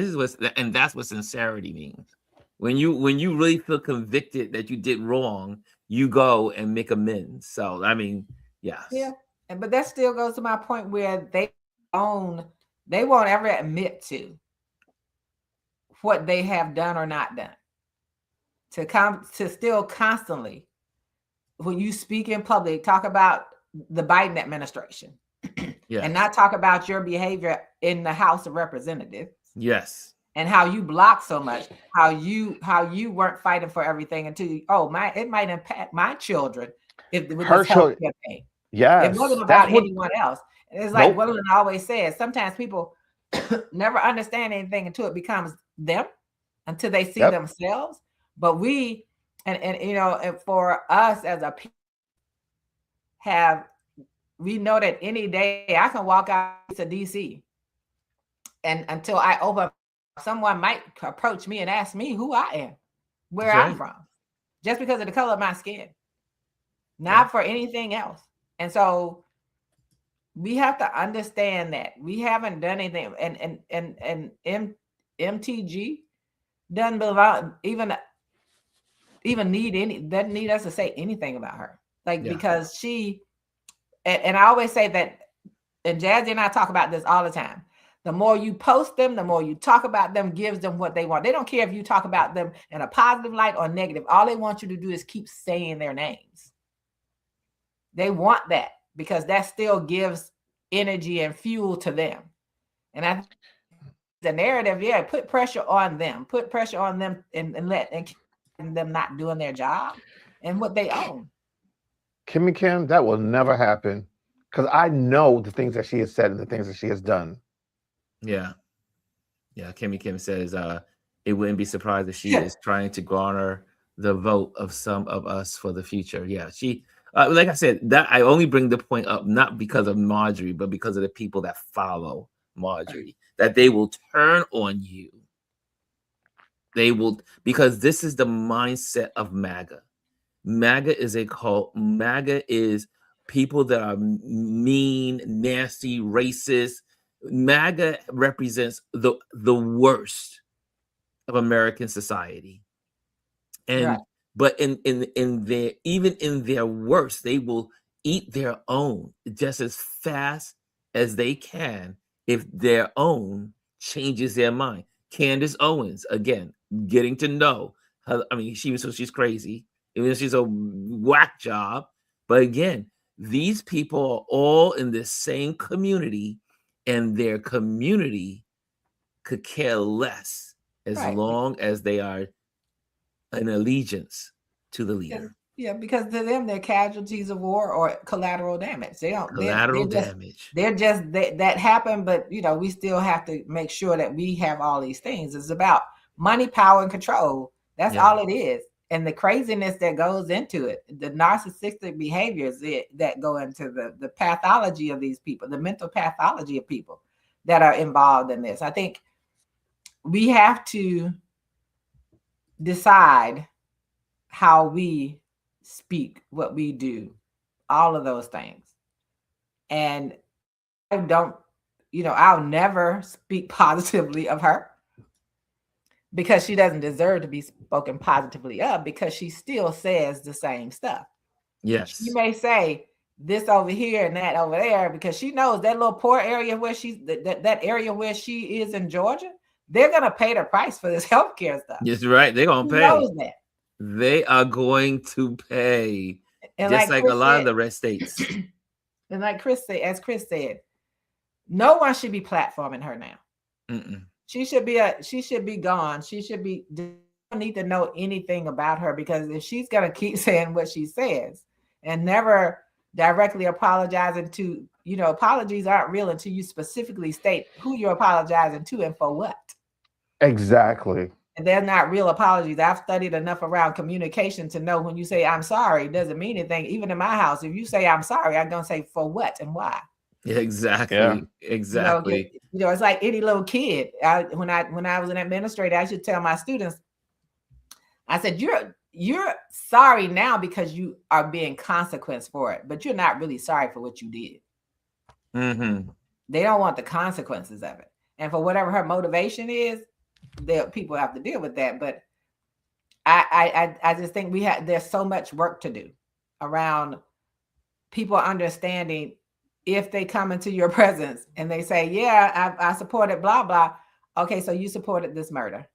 And that's what sincerity means. When you really feel convicted that you did wrong, you go and make amends. So I mean, yes. Yeah. But that still goes to my point where they won't ever admit to what they have done or not done. To still constantly, when you speak in public, talk about the Biden administration. And not talk about your behavior in the House of Representatives. Yes. And how you blocked so much, how you weren't fighting for everything until it might impact my children if with her this health campaign. Yes. It wasn't about anyone else. And it's like Willard always says, sometimes people never understand anything until it becomes them, until they see themselves. But we and you know, and for us as a people we know that any day I can walk out to DC and until I open, someone might approach me and ask me who I am, where I'm from, just because of the color of my skin, not for anything else. And so we have to understand that we haven't done anything. And MTG doesn't doesn't need us to say anything about her. Because she, and I always say that, and Jazzy and I talk about this all the time. The more you post them, the more you talk about them, gives them what they want. They don't care if you talk about them in a positive light or negative. All they want you to do is keep saying their names. They want that because that still gives energy and fuel to them. And I think the narrative, put pressure on them. Put pressure on them and them not doing their job and what they own. Kim, that will never happen because I know the things that she has said and the things that she has done. Yeah. Kim says it wouldn't be surprised if she is trying to garner the vote of some of us for the future. Yeah, she like I said, that I only bring the point up not because of Marjorie, but because of the people that follow Marjorie, that they will turn on you. They will, because this is the mindset of MAGA. MAGA is a cult. MAGA is people that are mean, nasty, racist. MAGA represents the worst of American society. And but in their, even in their worst, they will eat their own just as fast as they can if their own changes their mind. Candace Owens, again, getting to know her, I mean, she's crazy. Even she's a whack job. But again, these people are all in the same community, and their community could care less as long as they are an allegiance to the leader. Yeah, because to them, they're casualties of war or collateral damage. They don't collateral damage. They're just that happened, but we still have to make sure that we have all these things. It's about money, power, and control. That's all it is. And the craziness that goes into it, the narcissistic behaviors that go into the pathology of these people, the mental pathology of people that are involved in this. I think we have to decide how we speak, what we do, all of those things. And I don't, I'll never speak positively of her. because she doesn't deserve to be spoken positively of, because she still says the same stuff. Yes. She may say this over here and that over there because she knows that little poor area where she's that area where she is in Georgia, they're gonna pay the price for this healthcare stuff. That's right. They're gonna She pay. knows that. They are going to pay, And just like a Chris lot of said, the red states. and like Chris said, as Chris said, no one should be platforming her now. Mm-mm. She should be gone. She should be. Don't need to know anything about her, because if she's gonna keep saying what she says and never directly apologizing to, apologies aren't real until you specifically state who you're apologizing to and for what. Exactly. And they're not real apologies. I've studied enough around communication to know when you say I'm sorry, it doesn't mean anything. Even in my house, if you say I'm sorry, I'm gonna say for what and why. Exactly. Yeah. Exactly. It's like any little kid. When I was an administrator, I should tell my students, I said, you're sorry now because you are being consequenced for it, but you're not really sorry for what you did. Mm-hmm. They don't want the consequences of it. And for whatever her motivation is, people have to deal with that. But I just think there's so much work to do around people understanding, if they come into your presence and they say, yeah, I supported blah, blah. Okay, so you supported this murder.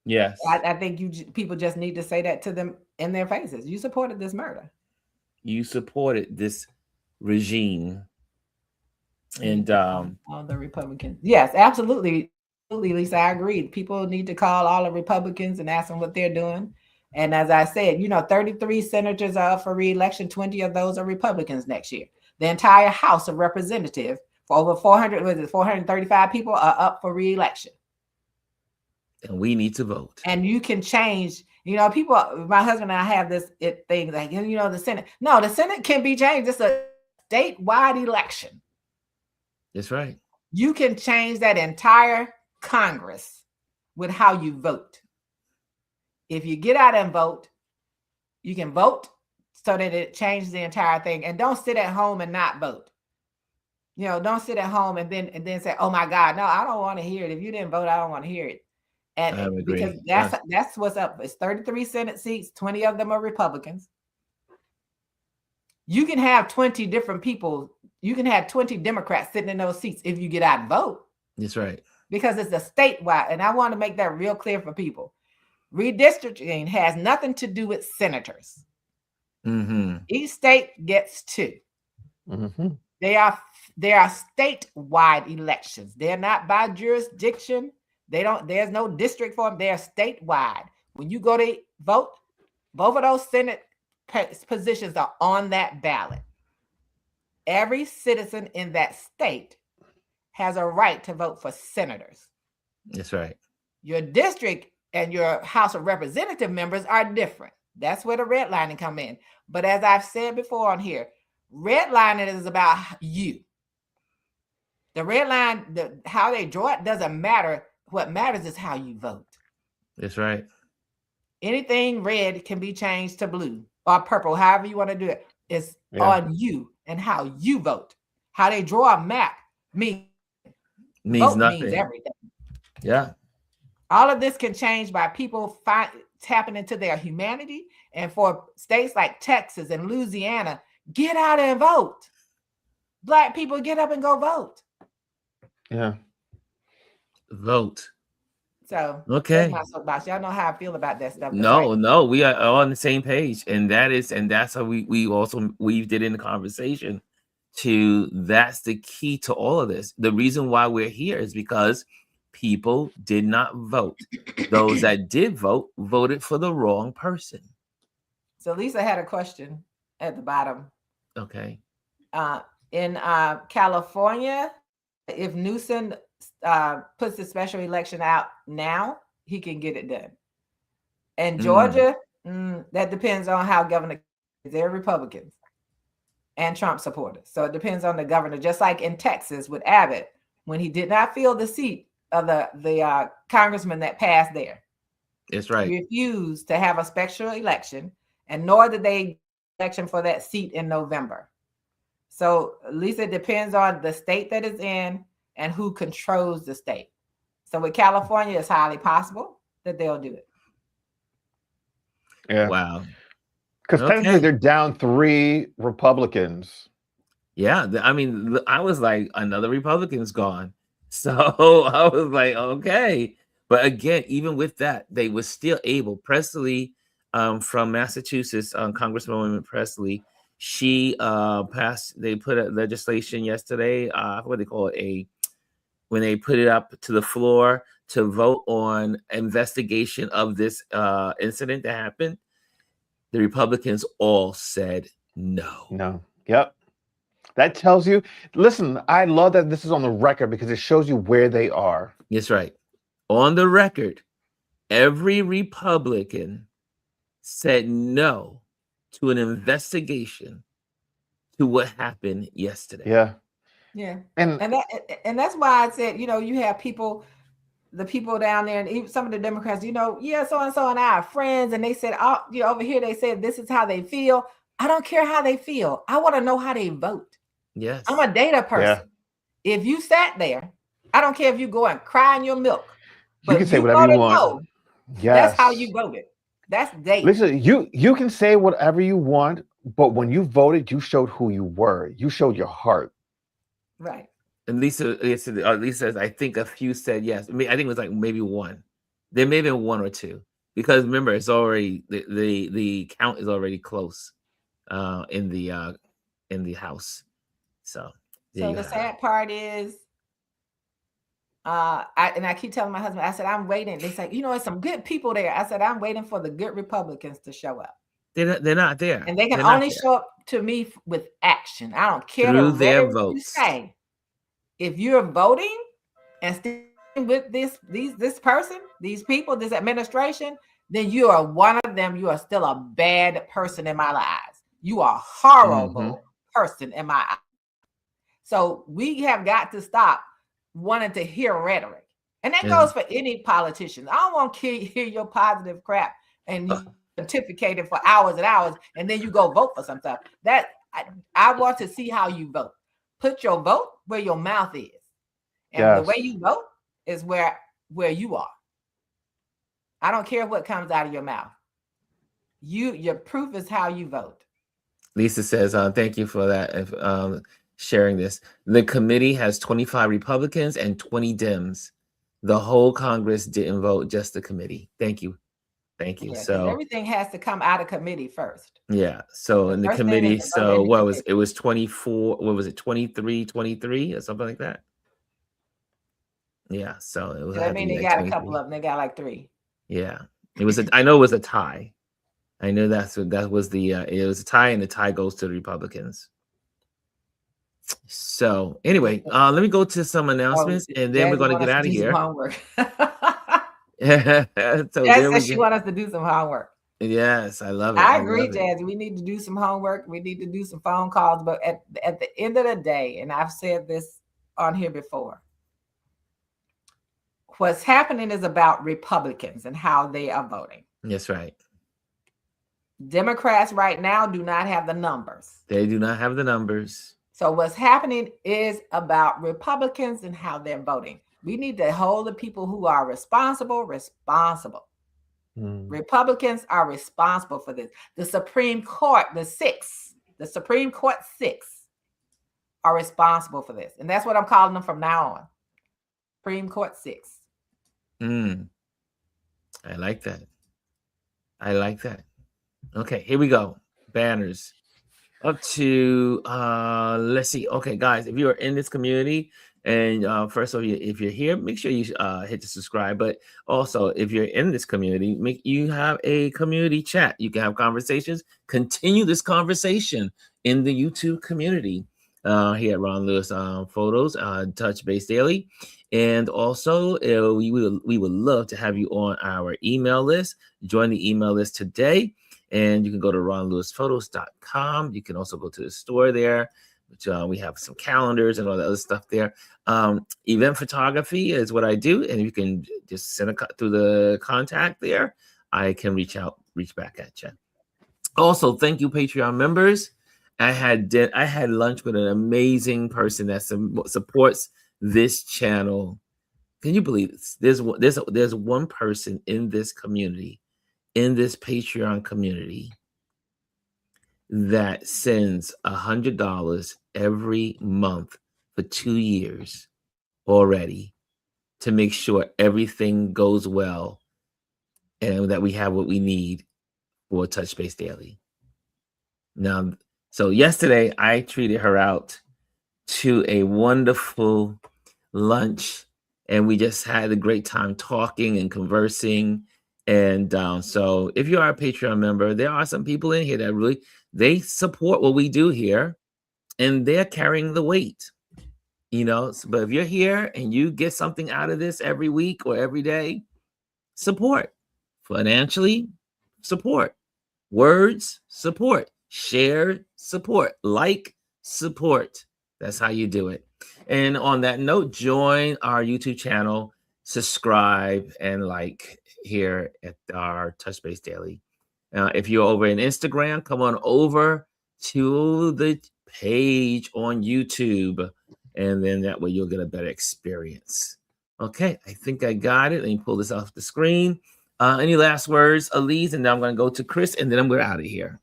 Yes. I think people just need to say that to them in their faces. You supported this murder. You supported this regime. And all the Republicans. Yes, absolutely. Absolutely, Lisa, I agree. People need to call all the Republicans and ask them what they're doing. And as I said, 33 senators are up for re-election. 20 of those are Republicans next year. The entire House of Representatives, for over 435 people, are up for re-election. And we need to vote. And you can change, people, my husband and I have this thing like, the Senate. No, the Senate can be changed. It's a statewide election. That's right. You can change that entire Congress with how you vote. If you get out and vote, you can vote so that it changes the entire thing. And don't sit at home and not vote. Don't sit at home and then say, oh my God, no, I don't want to hear it. If you didn't vote, I don't want to hear it. And because that's what's up. It's 33 Senate seats, 20 of them are Republicans. You can have 20 different people. You can have 20 Democrats sitting in those seats if you get out and vote. That's right. Because it's a statewide. And I want to make that real clear for people. Redistricting has nothing to do with senators. Mm-hmm. Each state gets 2. Mm-hmm. They are statewide elections. They're not by jurisdiction. There's no district for them. They're statewide. When you go to vote, both of those Senate positions are on that ballot. Every citizen in that state has a right to vote for senators. That's right. Your district and your House of Representative members are different. That's where the redlining come in. But as I've said before on here, redlining is about you. The red line, how they draw it doesn't matter. What matters is how you vote. That's right. Anything red can be changed to blue or purple, however you want to do it. It's on you and how you vote. How they draw a map means nothing. Means everything. Yeah. All of this can change by people tapping into their humanity. And for states like Texas and Louisiana, get out and vote. Black people, get up and go vote. Yeah. Vote. So okay. That's my soapbox. Y'all know how I feel about that stuff. No, we are all on the same page. And that's how we also weaved it in the conversation that's the key to all of this. The reason why we're here is because people did not vote. Those that did vote voted for the wrong person. So Lisa had a question at the bottom. Okay. In California, if Newsom puts the special election out now, he can get it done. And Georgia, that depends on how governor is. They're Republicans and Trump supporters. So it depends on the governor. Just like in Texas with Abbott, when he did not fill the seat of the congressman that passed there. That's right. He refused to have a special election, and nor did they election for that seat in November. So Lisa, it depends on the state that it's in and who controls the state. So with California, it's highly possible that they'll do it. Yeah. Wow. Because technically Okay. they're down 3 Republicans. Yeah. I mean, I was like, another Republican's gone. So I was like, okay. But again, even with that, they were still able. Presley from Massachusetts, Congresswoman Presley, she passed, they put a legislation yesterday, what do they call it? When they put it up to the floor to vote on investigation of this incident that happened, the Republicans all said no. No. Yep. That tells you, listen, I love that this is on the record because it shows you where they are. That's right. On the record, every Republican said no to an investigation to what happened yesterday. Yeah. Yeah. And that's why I said, you know, you have people, the people down there, and even some of the Democrats, you know, yeah, so and I are friends, and they said, oh, you know, over here they said this is how they feel. I don't care how they feel. I want to know how they vote. Yes. I'm a data person. Yeah. If you sat there, I don't care if you go and cry in your milk. You can say whatever you want. No, yes. That's how you voted. That's data. Listen, you can say whatever you want, but when you voted, you showed who you were. You showed your heart. Right. And Lisa says, I think a few said yes. I mean, I think it was like maybe one. There may have been one or two, because remember, it's already the count is already close in the House. So the sad part is, I keep telling my husband, I said, I'm waiting. They say, you know, there's some good people there. I said, I'm waiting for the good Republicans to show up. They're not there. And they can only show up to me with action. I don't care through the their rhetoric votes. you say. If you're voting and sticking with this person, these people, this administration, then you are one of them. You are still a bad person in my eyes. You are a horrible person in my eyes. So we have got to stop wanting to hear rhetoric. And that goes for any politician. I don't want to hear your positive crap and you pontificate it for hours and hours, and then you go vote for some stuff. That I want to see how you vote. Put your vote where your mouth is. And the way you vote is where you are. I don't care what comes out of your mouth. Your proof is how you vote. Lisa says, thank you for that, sharing this. The committee has 25 Republicans and 20 Dems. The whole Congress didn't vote, just the committee. Thank you. Thank you. Yeah, so everything has to come out of committee first. Yeah. So in the committee, so what was it? Was 24, what was it, 23 or something like that? Yeah. So it was. I mean, they got a couple of them. They got like 3. Yeah. It was. I know it was a tie. I know that was the. It was a tie, and the tie goes to the Republicans. So anyway, let me go to some announcements, and then we're going to get out of here. Homework. So Jazz she wants us to do some homework. Yes, I love it. I agree, Jazz. We need to do some homework. We need to do some phone calls. But at the end of the day, and I've said this on here before, what's happening is about Republicans and how they are voting. That's right. Democrats right now do not have the numbers. They do not have the numbers. So what's happening is about Republicans and how they're voting. We need to hold the people who are responsible. Republicans are responsible for this. The Supreme Court, the Supreme Court 6 are responsible for this. And that's what I'm calling them from now on. Supreme Court 6. I like that. Okay, here we go. Banners. Up to let's see. Okay, guys, if you are in this community, and first of all, if you're here, make sure you hit the subscribe. But also, if you're in this community, you have a community chat. You can have conversations. Continue this conversation in the YouTube community here at Ron Lewis Photos, Touch Base Daily. And also, we would love to have you on our email list. Join the email list today. And you can go to ronlewisphotos.com. You can also go to the store there, which we have some calendars and all that other stuff there. Event photography is what I do. And you can just send through the contact there. I can reach back at you. Also, thank you, Patreon members. I had lunch with an amazing person that supports this channel Can you believe this? There's one person in this community, in this Patreon community, that sends $100 every month for 2 years already to make sure everything goes well and that we have what we need for Touch Base Daily. Now, so yesterday I treated her out to a wonderful lunch, and we just had a great time talking and conversing. And so if you are a Patreon member, there are some people in here that really, they support what we do here, and they're carrying the weight, you know. But if you're here and you get something out of this every week or every day, support. Financially, support. Words, support. Share, support. Like, support. That's how you do it. And on that note, join our YouTube channel, subscribe, and like here at our Touch Base Daily. If you're over in Instagram, come on over to the page on YouTube, and then that way you'll get a better experience. Okay, I think I got it. Let me pull this off the screen. Any last words, Elise? And then I'm going to go to Chris, and then we're out of here.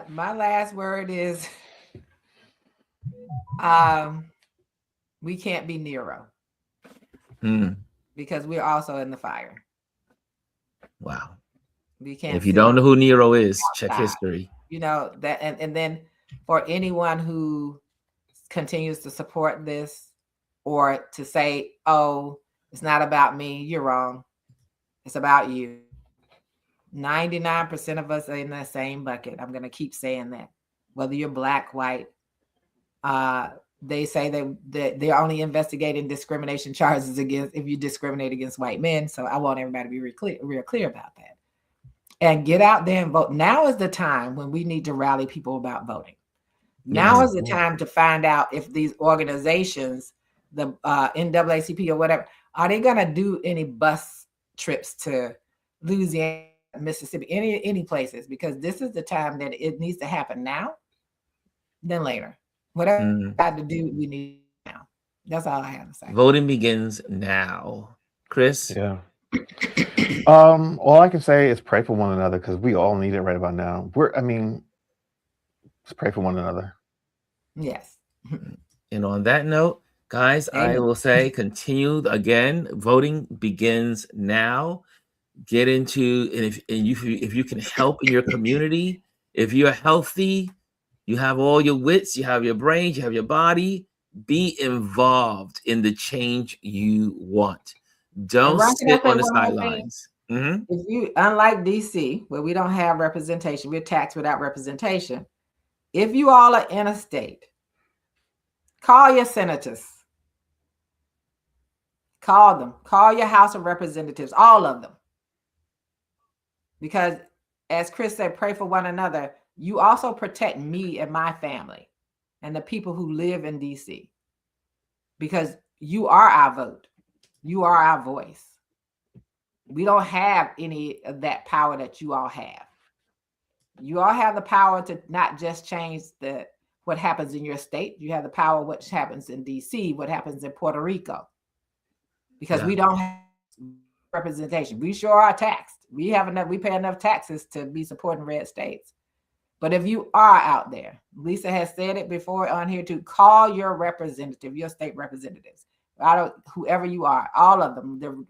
My last word is we can't be Nero because we're also in the fire. Wow. We can't. If you don't know who Nero is, check history. You know that, and then for anyone who continues to support this or to say, "Oh, it's not about me," you're wrong. It's about you. 99% of us are in that same bucket. I'm going to keep saying that. Whether you're black, white, they say that they're only investigating discrimination charges against if you discriminate against white men. So I want everybody to be real clear about that. And get out there and vote. Now is the time when we need to rally people about voting. Now is the time to find out if these organizations, the NAACP or whatever, are they going to do any bus trips to Louisiana, Mississippi, any places? Because this is the time that it needs to happen now, then later. Whatever we got to do, we need now. That's all I have to say. Voting begins now. Chris? Yeah. All I can say is pray for one another because we all need it right about now. Let's pray for one another. Yes. And on that note, guys, I will say continue again. Voting begins now. Get into, and if you can help in your community, if you're healthy, you have all your wits, you have your brains, you have your body, be involved in the change you want. Don't sit on the sidelines. If you, unlike DC, where we don't have representation, we're taxed without representation. If you all are in a state, call your senators. Call them. Call your House of Representatives, all of them. Because as Chris said, pray for one another. You also protect me and my family and the people who live in DC. Because you are our vote. You are our voice. We don't have any of that power that you all have. You all have the power to not just change what happens in your state. You have the power what happens in DC, what happens in Puerto Rico. Because we don't have representation. We sure are taxed. We pay enough taxes to be supporting red states. But if you are out there, Lisa has said it before on here to call your representative, your state representatives, whoever you are, all of them,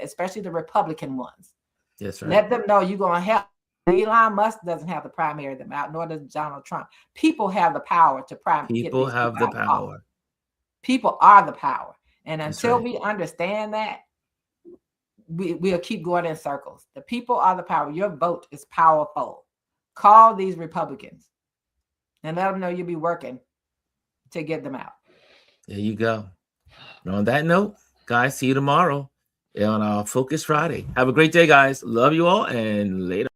especially the Republican ones. That's right. Let them know you're going to help. Elon Musk doesn't have to primary them out, nor does Donald Trump. People have the power to primary. People have the power. People are the power. And until we understand that, we'll keep going in circles. The people are the power. Your vote is powerful. Call these Republicans and let them know you'll be working to get them out. There you go. And on that note, guys, see you tomorrow on our Focus Friday. Have a great day, guys. Love you all, and later.